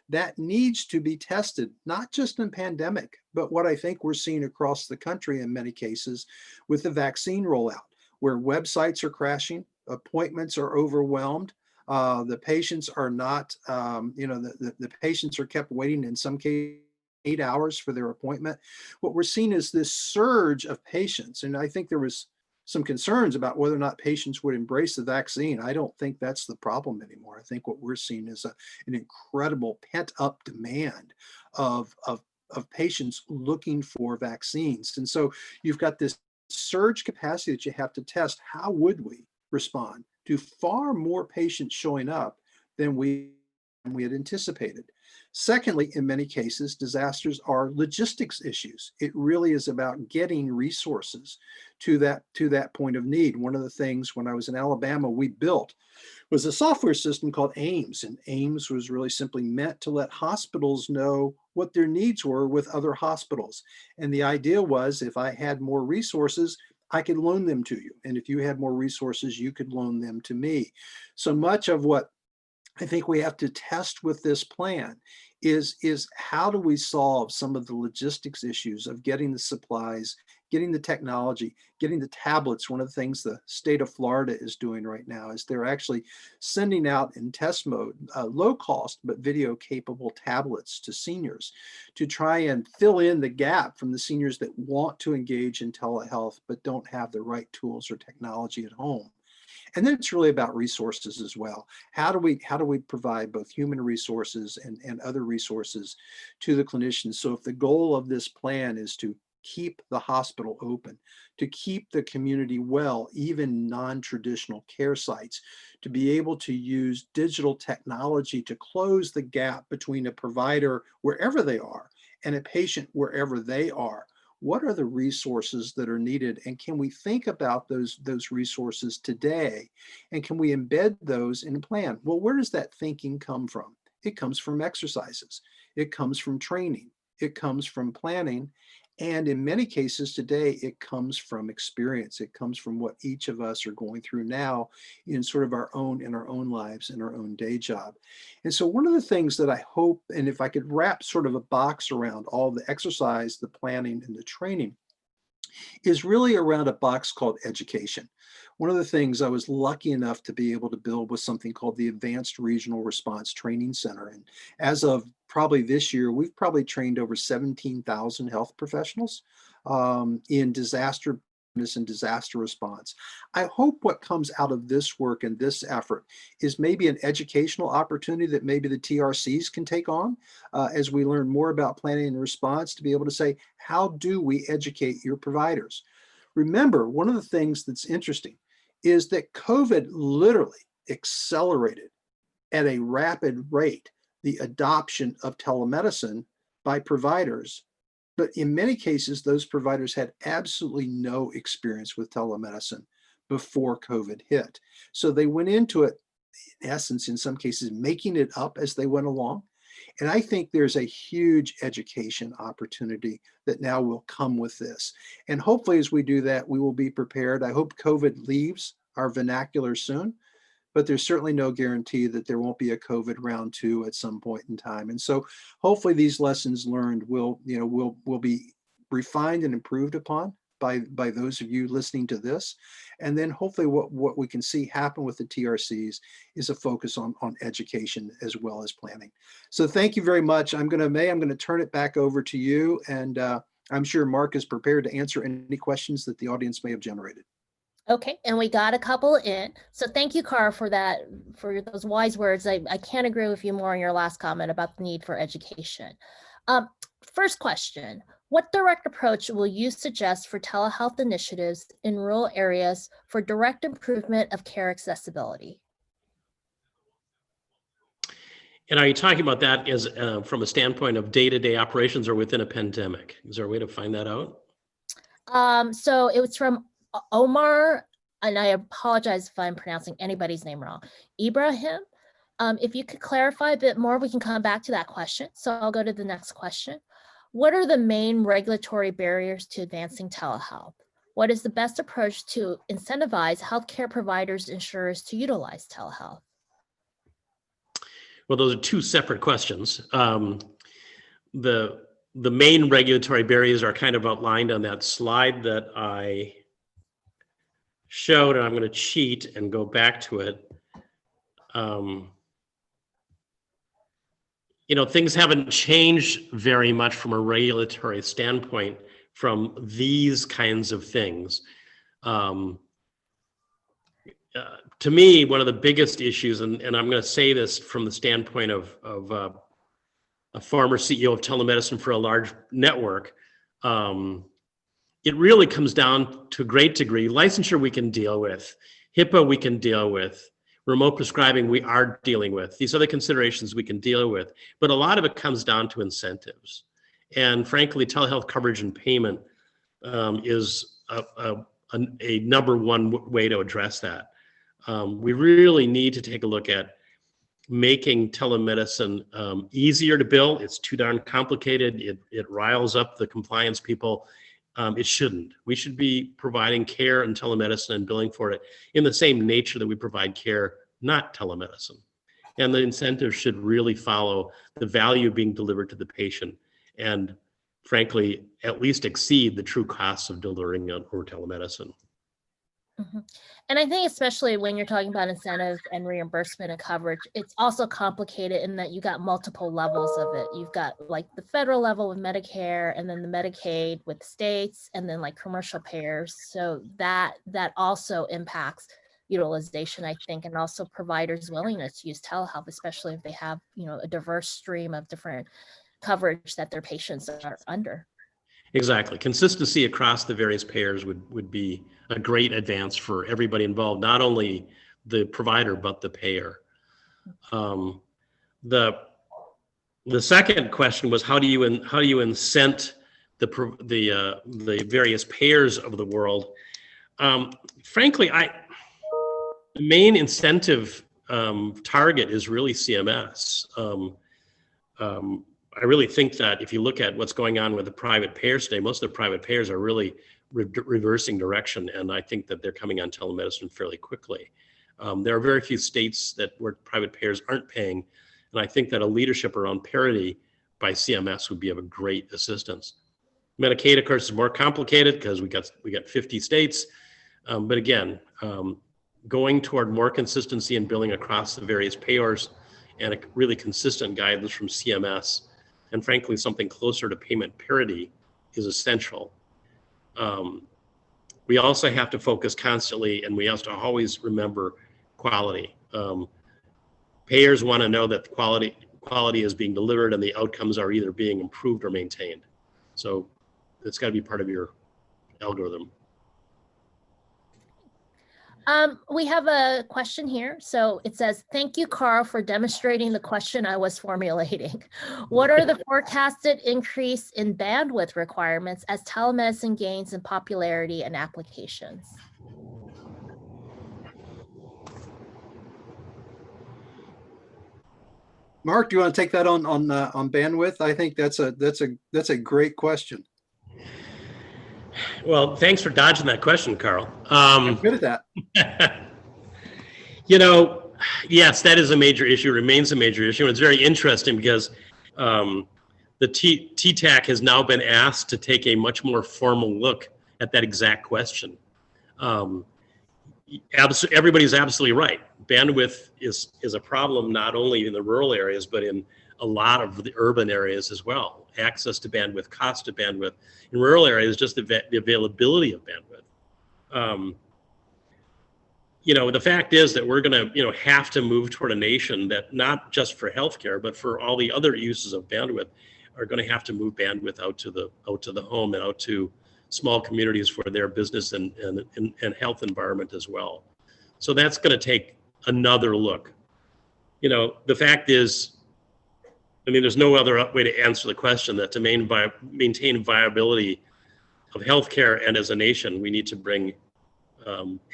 [SPEAKER 4] That needs to be tested, not just in pandemic, but what I think we're seeing across the country in many cases with the vaccine rollout, where websites are crashing, appointments are overwhelmed, the patients are not, the patients are kept waiting in some cases 8 hours for their appointment. What we're seeing is this surge of patients, and I think there was some concerns about whether or not patients would embrace the vaccine. I don't think that's the problem anymore. I think what we're seeing is an incredible pent-up demand of patients looking for vaccines. And so you've got this surge capacity that you have to test. How would we respond to far more patients showing up than we had anticipated? Secondly, in many cases, disasters are logistics issues. It really is about getting resources to that point of need. One of the things when I was in Alabama, we built was a software system called AIMS, and AIMS was really simply meant to let hospitals know what their needs were with other hospitals. And the idea was, if I had more resources, I could loan them to you. And if you had more resources, you could loan them to me. So much of what I think we have to test with this plan is how do we solve some of the logistics issues of getting the supplies, getting the technology, getting the tablets. One of the things the state of Florida is doing right now is they're actually sending out in test mode low cost but video capable tablets to seniors to try and fill in the gap from the seniors that want to engage in telehealth but don't have the right tools or technology at home. And then it's really about resources as well. How do we provide both human resources and other resources to the clinicians? So if the goal of this plan is to keep the hospital open, to keep the community well, even non-traditional care sites, to be able to use digital technology to close the gap between a provider wherever they are and a patient wherever they are. What are the resources that are needed, and can we think about those resources today, and can we embed those in a plan? Well, where does that thinking come from? It comes from exercises, it comes from training, it comes from planning, and in many cases today, it comes from experience. It comes from what each of us are going through now in sort of our own lives, in our own day job. And so one of the things that I hope, and if I could wrap sort of a box around all the exercise, the planning, and the training, is really around a box called education. One of the things I was lucky enough to be able to build was something called the Advanced Regional Response Training Center. And as of probably this year, we've probably trained over 17,000 health professionals in disaster and disaster response. I hope what comes out of this work and this effort is maybe an educational opportunity that maybe the TRCs can take on as we learn more about planning and response, to be able to say, how do we educate your providers? Remember, one of the things that's interesting is that COVID literally accelerated at a rapid rate the adoption of telemedicine by providers. But in many cases, those providers had absolutely no experience with telemedicine before COVID hit. So they went into it, in essence, in some cases, making it up as they went along. And I think there's a huge education opportunity that now will come with this. And hopefully, as we do that, we will be prepared. I hope COVID leaves our vernacular soon, but there's certainly no guarantee that there won't be a COVID round 2 at some point in time. And so hopefully these lessons learned will be refined and improved upon by those of you listening to this. And then hopefully what we can see happen with the TRCs is a focus on education as well as planning. So thank you very much. I'm going to turn it back over to you. And I'm sure Mark is prepared to answer any questions that the audience may have generated.
[SPEAKER 1] Okay, and we got a couple in. So thank you, Carl, for that, for those wise words. I can't agree with you more on your last comment about the need for education. First question, what direct approach will you suggest for telehealth initiatives in rural areas for direct improvement of care accessibility?
[SPEAKER 3] And are you talking about that as from a standpoint of day-to-day operations or within a pandemic? Is there a way to find that out?
[SPEAKER 1] So it was from Omar, and I apologize if I'm pronouncing anybody's name wrong, Ibrahim. If you could clarify a bit more, we can come back to that question. So I'll go to the next question. What are the main regulatory barriers to advancing telehealth? What is the best approach to incentivize healthcare providers, insurers to utilize telehealth?
[SPEAKER 3] Well, those are two separate questions. The main regulatory barriers are kind of outlined on that slide that I showed, and I'm going to cheat and go back to it. Things haven't changed very much from a regulatory standpoint from these kinds of things. To me, one of the biggest issues, and I'm going to say this from the standpoint of a former CEO of telemedicine for a large network, it really comes down to a great degree. Licensure we can deal with, HIPAA we can deal with, remote prescribing we are dealing with. These are the considerations we can deal with, but a lot of it comes down to incentives. And frankly, telehealth coverage and payment is a number one way to address that. We really need to take a look at making telemedicine easier to bill. It's too darn complicated. It riles up the compliance people. It shouldn't. We should be providing care and telemedicine and billing for it in the same nature that we provide care, not telemedicine. And the incentives should really follow the value being delivered to the patient and, frankly, at least exceed the true costs of delivering or telemedicine.
[SPEAKER 1] Mm-hmm. And I think especially when you're talking about incentives and reimbursement and coverage, it's also complicated in that you got multiple levels of it. You've got like the federal level with Medicare, and then the Medicaid with states, and then like commercial payers. So that also impacts utilization, I think, and also providers' willingness to use telehealth, especially if they have, a diverse stream of different coverage that their patients are under.
[SPEAKER 3] Exactly. Consistency across the various payers would be a great advance for everybody involved, not only the provider, but the payer. The second question was how do you incent the various payers of the world? Frankly, the main incentive target is really CMS. I really think that if you look at what's going on with the private payers today, most of the private payers are really reversing direction, and I think that they're coming on telemedicine fairly quickly. There are very few states where private payers aren't paying, and I think that a leadership around parity by CMS would be of a great assistance. Medicaid, of course, is more complicated because we got 50 states, but again, going toward more consistency in billing across the various payers and a really consistent guidance from CMS, and frankly, something closer to payment parity is essential. we also have to focus constantly, and we have to always remember quality. Payers want to know that quality is being delivered and the outcomes are either being improved or maintained. So it's got to be part of your algorithm.
[SPEAKER 1] We have a question here. So it says, thank you, Carl, for demonstrating the question I was formulating. What are the forecasted increase in bandwidth requirements as telemedicine gains in popularity and applications?
[SPEAKER 4] Mark, do you want to take that on bandwidth? I think that's a great question.
[SPEAKER 3] Well, thanks for dodging that question, Carl.
[SPEAKER 4] I'm good at that.
[SPEAKER 3] Yes, that is a major issue, remains a major issue. And it's very interesting because the TTAC has now been asked to take a much more formal look at that exact question. Everybody's absolutely right. Bandwidth is a problem not only in the rural areas, but in a lot of the urban areas as well. Access to bandwidth, cost of bandwidth. In rural areas, just the availability of bandwidth. The fact is that we're going to, have to move toward a nation that not just for healthcare, but for all the other uses of bandwidth, are going to have to move bandwidth out to the home and out to small communities for their business and health environment as well. So that's going to take another look. The fact is, there's no other way to answer the question that to maintain viability of healthcare and as a nation, we need to bring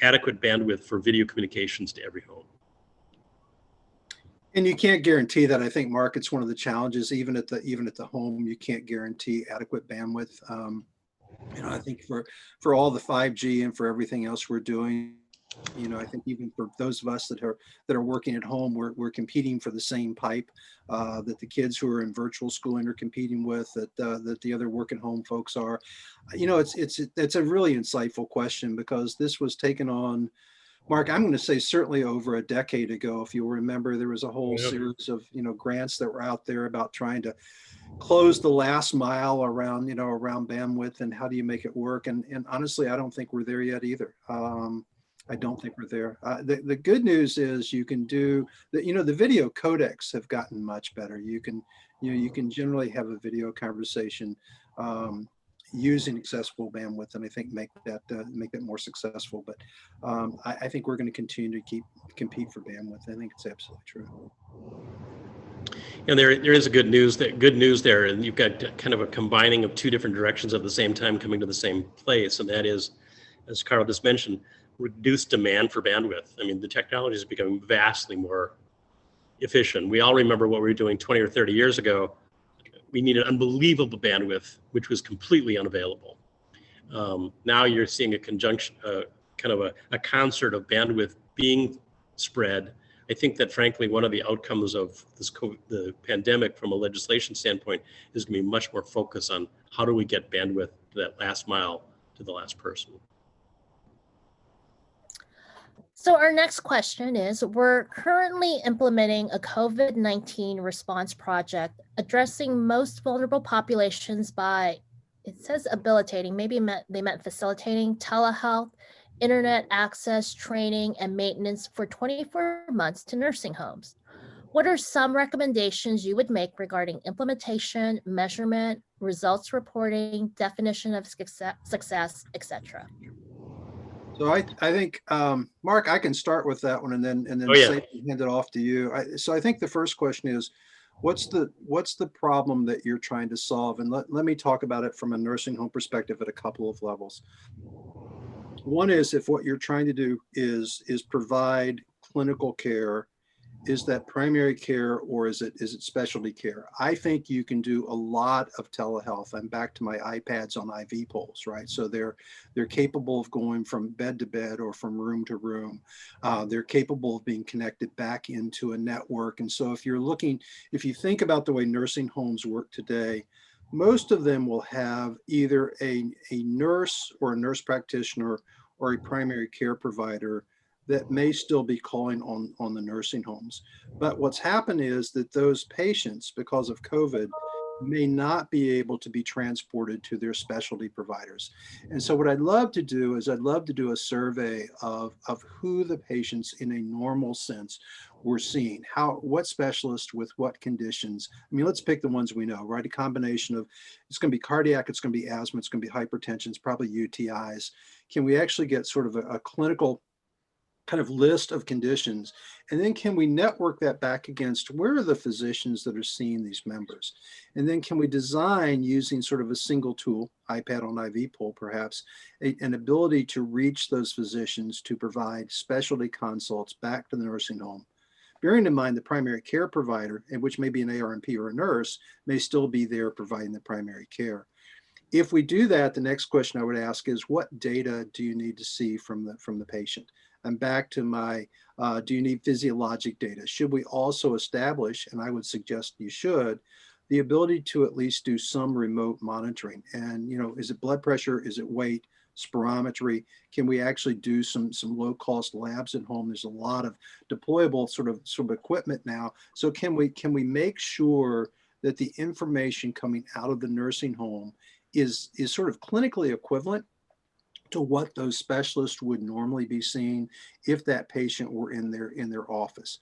[SPEAKER 3] adequate bandwidth for video communications to every home.
[SPEAKER 4] And you can't guarantee that. I think, Mark, it's one of the challenges. Even at the home, you can't guarantee adequate bandwidth. I think for all the 5G and for everything else we're doing, I think even for those of us that are working at home, we're competing for the same pipe that the kids who are in virtual schooling are competing with, that the other work at home folks are. It's a really insightful question, because this was taken on, Mark, I'm going to say certainly over a decade ago. If you'll remember, there was a whole series of grants that were out there about trying to close the last mile around bandwidth and how do you make it work. And honestly, I don't think we're there yet either. I don't think we're there. The good news is you can do the video codecs have gotten much better. You can generally have a video conversation using accessible bandwidth, and I think make that more successful. But I think we're going to continue to compete for bandwidth. I think it's absolutely true.
[SPEAKER 3] And there is good news there, and you've got kind of a combining of two different directions at the same time coming to the same place, and that is, as Carl just mentioned, reduced demand for bandwidth. The technology is becoming vastly more efficient. We all remember what we were doing 20 or 30 years ago. We needed unbelievable bandwidth, which was completely unavailable. Now you're seeing a conjunction, kind of a concert of bandwidth being spread. I think that, frankly, one of the outcomes of the pandemic from a legislation standpoint is going to be much more focus on how do we get bandwidth to that last mile to the last person.
[SPEAKER 1] So our next question is, we're currently implementing a COVID-19 response project addressing most vulnerable populations by, it says habilitating, maybe they meant facilitating telehealth, internet access, training, and maintenance for 24 months to nursing homes. What are some recommendations you would make regarding implementation, measurement, results reporting, definition of success, etc.?
[SPEAKER 4] So I think, Mark, I can start with that one and then hand it off to you. So I think the first question is, what's the problem that you're trying to solve? And let me talk about it from a nursing home perspective at a couple of levels. One is, if what you're trying to do is provide clinical care, is that primary care or is it specialty care? I think you can do a lot of telehealth. I'm back to my iPads on IV poles, right? So they're capable of going from bed to bed or from room to room. They're capable of being connected back into a network. And so if you think about the way nursing homes work today, most of them will have either a nurse or a nurse practitioner or a primary care provider that may still be calling on the nursing homes. But what's happened is that those patients, because of COVID, may not be able to be transported to their specialty providers. And so what I'd love to do is I'd love to do a survey of who the patients in a normal sense we're seeing, what specialists with what conditions. I mean, let's pick the ones we know, right? A combination of, it's going to be cardiac, it's going to be asthma, it's going to be hypertension, it's probably UTIs. Can we actually get sort of a clinical kind of list of conditions? And then can we network that back against where are the physicians that are seeing these members? And then can we design, using sort of a single tool, iPad on IV poll perhaps, an ability to reach those physicians to provide specialty consults back to the nursing home, bearing in mind the primary care provider, and which may be an ARNP or a nurse, may still be there providing the primary care. If we do that, the next question I would ask is, what data do you need to see from the patient? I'm back to my, do you need physiologic data? Should we also establish, and I would suggest you should, the ability to at least do some remote monitoring? And, you know, is it blood pressure? Is it weight? Spirometry? Can we actually do some low cost labs at home? There's a lot of deployable sort of equipment now. So can we make sure that the information coming out of the nursing home is sort of clinically equivalent to what those specialists would normally be seeing if that patient were in their office?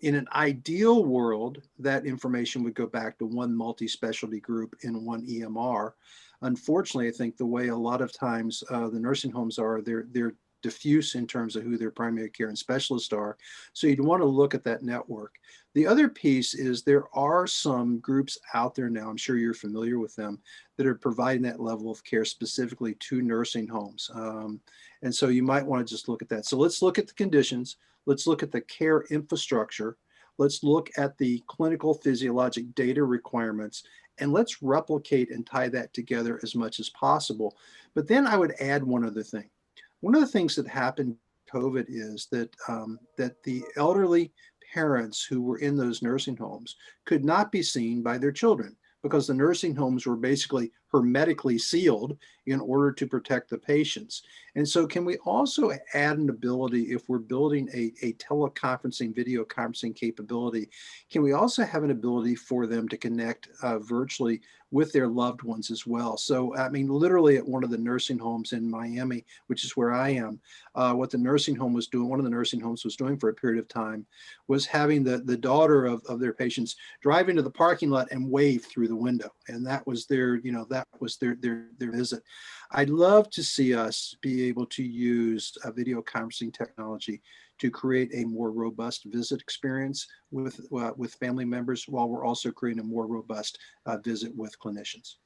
[SPEAKER 4] In an ideal world, that information would go back to one multi-specialty group in one EMR. Unfortunately, I think the way a lot of times the nursing homes are, they're diffuse in terms of who their primary care and specialists are. So you'd want to look at that network. The other piece is there are some groups out there now, I'm sure you're familiar with them, that are providing that level of care specifically to nursing homes. And so you might want to just look at that. So let's look at the conditions. Let's look at the care infrastructure. Let's look at the clinical physiologic data requirements, and let's replicate and tie that together as much as possible. But then I would add one other thing. One of the things that happened with COVID is that that the elderly parents who were in those nursing homes could not be seen by their children, because the nursing homes were basically hermetically sealed in order to protect the patients. And so can we also add an ability, if we're building a teleconferencing, video conferencing capability, can we also have an ability for them to connect virtually with their loved ones as well? So, I mean, literally at one of the nursing homes in Miami, which is where I am, what the nursing home was doing, one of the nursing homes was doing for a period of time, was having the daughter of their patients drive into the parking lot and wave through the window. And that was their, you know, that was their visit. I'd love to see us be able to use a video conferencing technology to create a more robust visit experience with family members, while we're also creating a more robust visit with clinicians.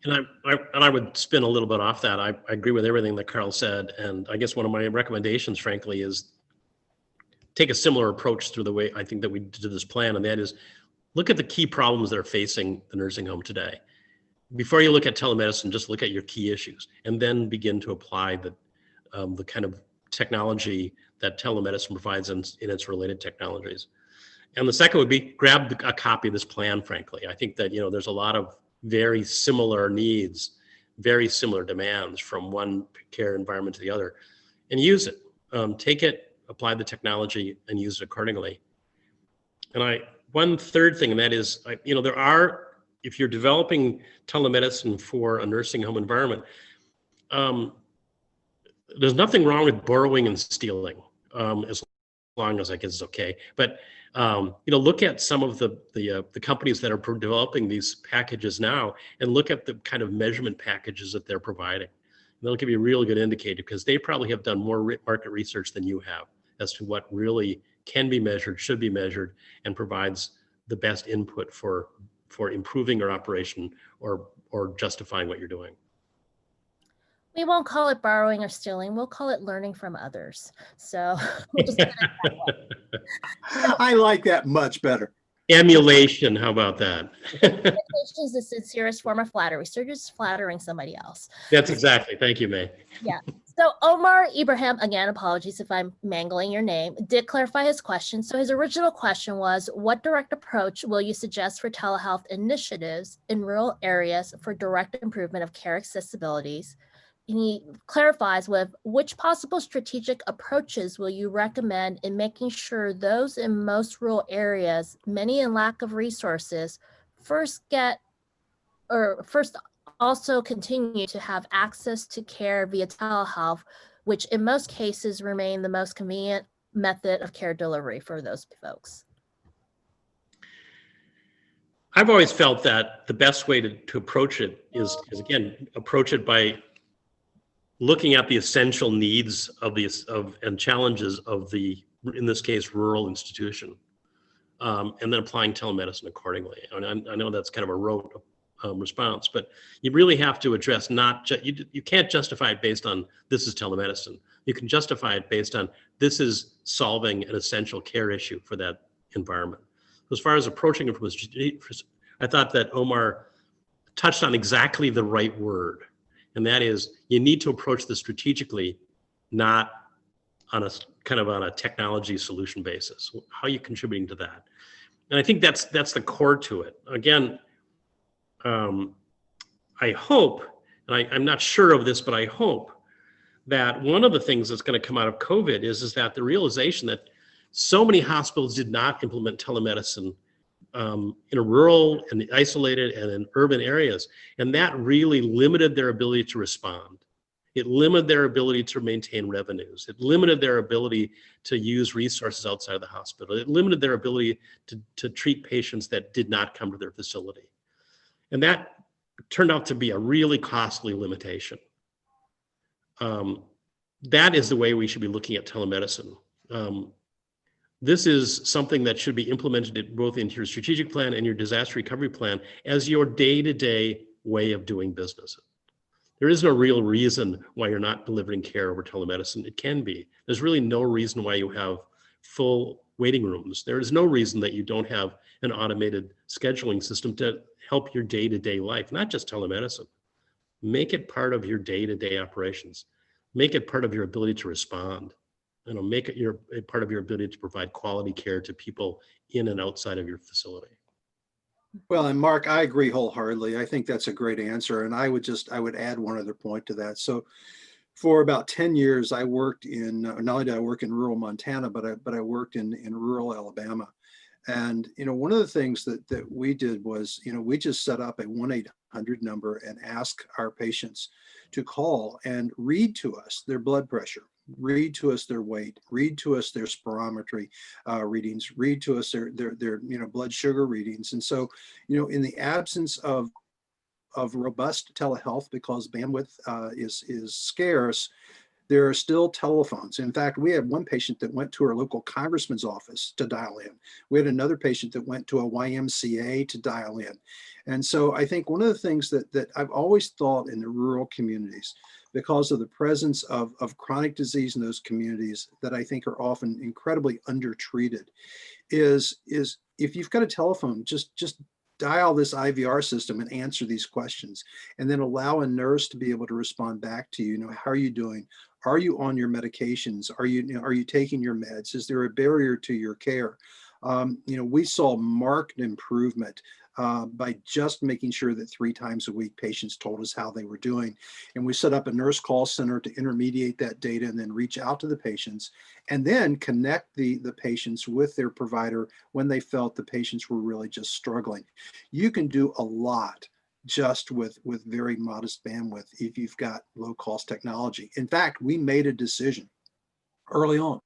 [SPEAKER 3] And I would spin a little bit off that. I agree with everything that Carl said. And I guess one of my recommendations, frankly, is take a similar approach through the way I think that we did this plan. And that is, look at the key problems that are facing the nursing home today. Before you look at telemedicine, just look at your key issues, and then begin to apply the kind of technology that telemedicine provides in its related technologies. And the second would be grab a copy of this plan, frankly. I think that, you know, there's a lot of very similar needs, very similar demands from one care environment to the other, and use it. Take it, apply the technology, and use it accordingly. And one third thing, and that is, you know, there are, if you're developing telemedicine for a nursing home environment, there's nothing wrong with borrowing and stealing, as long as I guess it's okay. But you know, look at some of the companies that are developing these packages now, and look at the kind of measurement packages that they're providing. And they'll give you a real good indicator, because they probably have done more market research than you have as to what really can be measured, should be measured, and provides the best input for improving your operation or justifying what you're doing.
[SPEAKER 1] We won't call it borrowing or stealing. We'll call it learning from others. So we'll just put it that way.
[SPEAKER 4] I like that much better.
[SPEAKER 3] Emulation, how about that?
[SPEAKER 1] Imitation is the sincerest form of flattery. So you're just flattering somebody else.
[SPEAKER 3] That's exactly. Thank you, May.
[SPEAKER 1] Yeah. So Omar Ibrahim, again, apologies if I'm mangling your name, did clarify his question. So his original question was, what direct approach will you suggest for telehealth initiatives in rural areas for direct improvement of care accessibilities he clarifies with which possible strategic approaches will you recommend in making sure those in most rural areas, many in lack of resources, first also continue to have access to care via telehealth, which in most cases remain the most convenient method of care delivery for those folks.
[SPEAKER 3] I've always felt that the best way to approach it is again, approach it by looking at the essential needs of and challenges of the, in this case, rural institution, and then applying telemedicine accordingly. And I know that's kind of a rote response, but you really have to address you can't justify it based on this is telemedicine. You can justify it based on this is solving an essential care issue for that environment. As far as approaching it from I thought that Omar touched on exactly the right word. And that is, you need to approach this strategically, not on a technology solution basis. How are you contributing to that? And I think that's the core to it. Again, I hope, and I'm not sure of this, but I hope that one of the things that's going to come out of COVID is that the realization that so many hospitals did not implement telemedicine in a rural and isolated and in urban areas. And that really limited their ability to respond. It limited their ability to maintain revenues. It limited their ability to use resources outside of the hospital. It limited their ability to treat patients that did not come to their facility. And that turned out to be a really costly limitation. That is the way we should be looking at telemedicine. This is something that should be implemented both into your strategic plan and your disaster recovery plan as your day-to-day way of doing business. There is no real reason why you're not delivering care over telemedicine. It can be. There's really no reason why you have full waiting rooms. There is no reason that you don't have an automated scheduling system to help your day-to-day life, not just telemedicine. Make it part of your day-to-day operations. Make it part of your ability to respond. Make it a part of your ability to provide quality care to people in and outside of your facility.
[SPEAKER 4] Well, and Mark, I agree wholeheartedly. I think that's a great answer. And I would add one other point to that. So for about 10 years, I worked in, not only did I work in rural Montana, but I worked in rural Alabama. And, one of the things that we did was, we just set up a 1-800 number and ask our patients to call and read to us their blood pressure, read to us their weight, read to us their spirometry readings, read to us their blood sugar readings. And so, in the absence of robust telehealth, because bandwidth is scarce, there are still telephones. In fact, we had one patient that went to our local congressman's office to dial in. We had another patient that went to a YMCA to dial in. And so I think one of the things that I've always thought in the rural communities, because of the presence of chronic disease in those communities that I think are often incredibly undertreated, is if you've got a telephone, just dial this IVR system and answer these questions, and then allow a nurse to be able to respond back to you. How are you doing? Are you on your medications? Are you taking your meds? Is there a barrier to your care? We saw marked improvement by just making sure that 3 times a week patients told us how they were doing. And we set up a nurse call center to intermediate that data and then reach out to the patients and then connect the patients with their provider when they felt the patients were really just struggling. You can do a lot just with very modest bandwidth if you've got low cost technology. In fact, we made a decision early on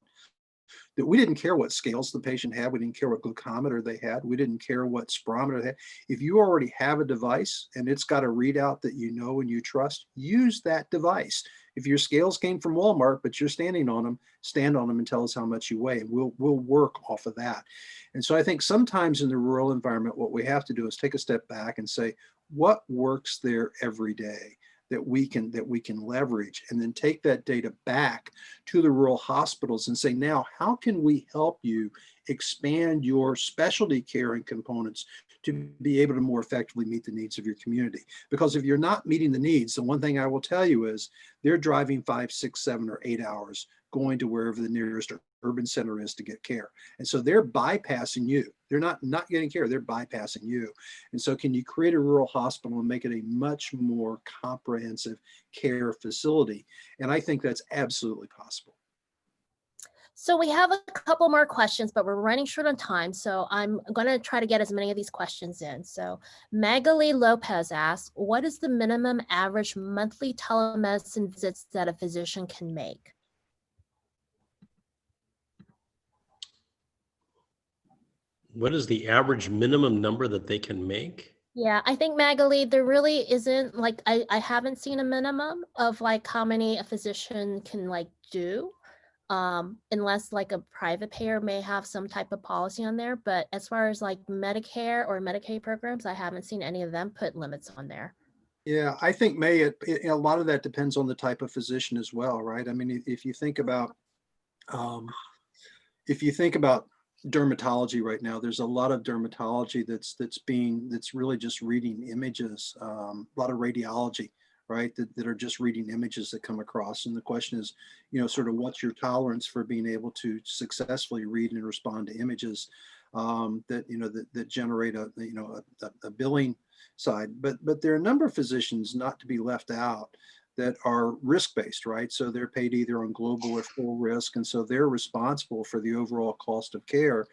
[SPEAKER 4] that we didn't care what scales the patient had. We didn't care what glucometer they had. We didn't care what spirometer they had. If you already have a device and it's got a readout that you know and you trust, use that device. If your scales came from Walmart, but you're standing on them, stand on them and tell us how much you weigh. We'll work off of that. And so I think sometimes in the rural environment, what we have to do is take a step back and say, what works there every day that we can leverage, and then take that data back to the rural hospitals and say, now, how can we help you expand your specialty care and components to be able to more effectively meet the needs of your community? Because if you're not meeting the needs, the one thing I will tell you is they're driving 5, 6, 7, or 8 hours going to wherever the nearest urban center is to get care. And so they're bypassing you. They're not getting care, they're bypassing you. And so can you create a rural hospital and make it a much more comprehensive care facility? And I think that's absolutely possible.
[SPEAKER 1] So we have a couple more questions, but we're running short on time. So I'm going to try to get as many of these questions in. So Magali Lopez asks, what is the minimum average monthly telemedicine visits that a physician can make?
[SPEAKER 3] What is the average minimum number that they can make?
[SPEAKER 1] Yeah, I think Magali, there really isn't like, I haven't seen a minimum of like how many a physician can like do. Unless like a private payer may have some type of policy on there. But as far as like Medicare or Medicaid programs, I haven't seen any of them put limits on there.
[SPEAKER 4] Yeah, I think a lot of that depends on the type of physician as well, right? I mean, if you think about dermatology right now, there's a lot of dermatology that's really just reading images, a lot of radiology, right, that are just reading images that come across. And the question is, sort of what's your tolerance for being able to successfully read and respond to images that generate a billing side. But there are a number of physicians, not to be left out, that are risk-based, right? So they're paid either on global or full risk. And so they're responsible for the overall cost of care.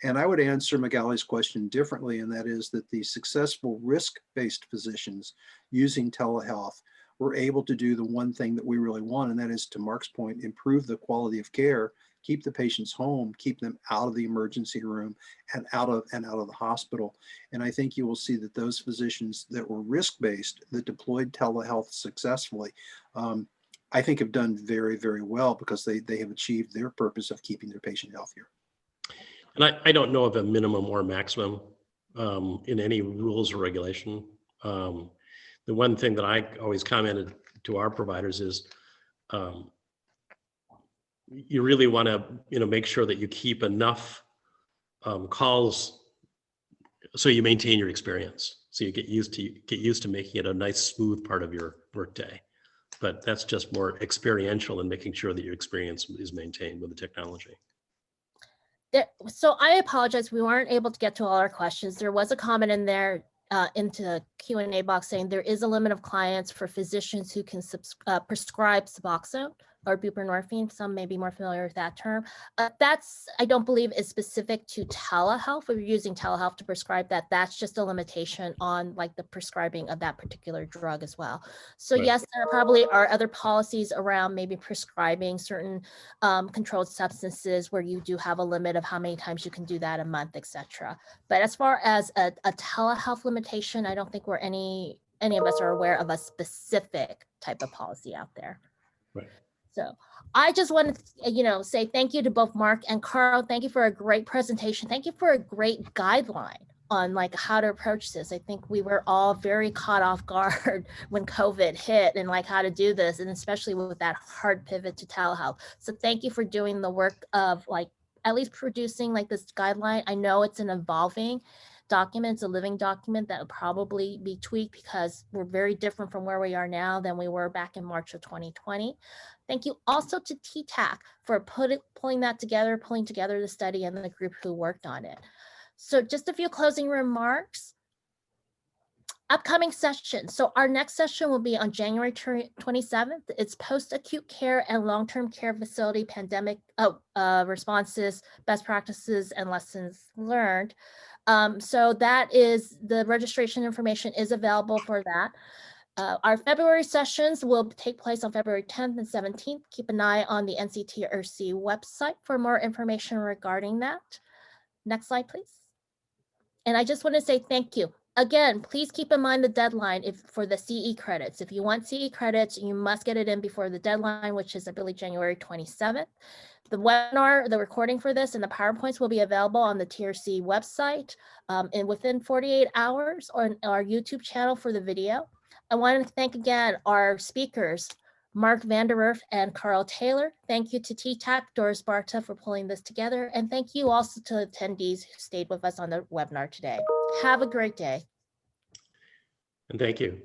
[SPEAKER 4] And I would answer Magali's question differently, and that is that the successful risk-based physicians using telehealth were able to do the one thing that we really want, and that is, to Mark's point, improve the quality of care, keep the patients home, keep them out of the emergency room and out of the hospital. And I think you will see that those physicians that were risk-based, that deployed telehealth successfully, I think have done very, very well, because they have achieved their purpose of keeping their patient healthier.
[SPEAKER 3] And I don't know of a minimum or maximum in any rules or regulation. The one thing that I always commented to our providers is you really want to make sure that you keep enough calls so you maintain your experience, so you get used to making it a nice smooth part of your workday. But that's just more experiential and making sure that your experience is maintained with the technology.
[SPEAKER 1] So I apologize, we weren't able to get to all our questions. There was a comment in there into the Q&A box saying there is a limit of clients for physicians who can prescribe Suboxone or buprenorphine. Some may be more familiar with that term. That's, I don't believe, is specific to telehealth. If you're using telehealth to prescribe that, that's just a limitation on like the prescribing of that particular drug as well. So
[SPEAKER 3] Right.
[SPEAKER 1] Yes, there probably are other policies around maybe prescribing certain controlled substances where you do have a limit of how many times you can do that a month, etc. But as far as a telehealth limitation, I don't think we're any of us are aware of a specific type of policy out there.
[SPEAKER 3] Right.
[SPEAKER 1] So I just want to, say thank you to both Mark and Carl. Thank you for a great presentation. Thank you for a great guideline on like how to approach this. I think we were all very caught off guard when COVID hit and like how to do this, and especially with that hard pivot to telehealth. So thank you for doing the work of like at least producing like this guideline. I know it's an evolving document, it's a living document that will probably be tweaked because we're very different from where we are now than we were back in March of 2020. Thank you also to TTAC for pulling together the study and the group who worked on it. So just a few closing remarks. Upcoming session. So our next session will be on January 27th. It's post-acute care and long-term care facility pandemic responses, best practices, and lessons learned. So that is, the registration information is available for that. Our February sessions will take place on February 10th and 17th. Keep an eye on the NCTRC website for more information regarding that. Next slide, please. And I just want to say thank you. Again, please keep in mind the deadline for the CE credits. If you want CE credits, you must get it in before the deadline, which is, I believe, January 27th. The webinar, the recording for this, and the PowerPoints will be available on the TRC website and within 48 hours on our YouTube channel for the video. I want to thank again our speakers, Mark VanderWerf and Carl Taylor. Thank you to TTAC, Doris, Barta for pulling this together. And thank you also to attendees who stayed with us on the webinar today. Have a great day.
[SPEAKER 3] And thank you.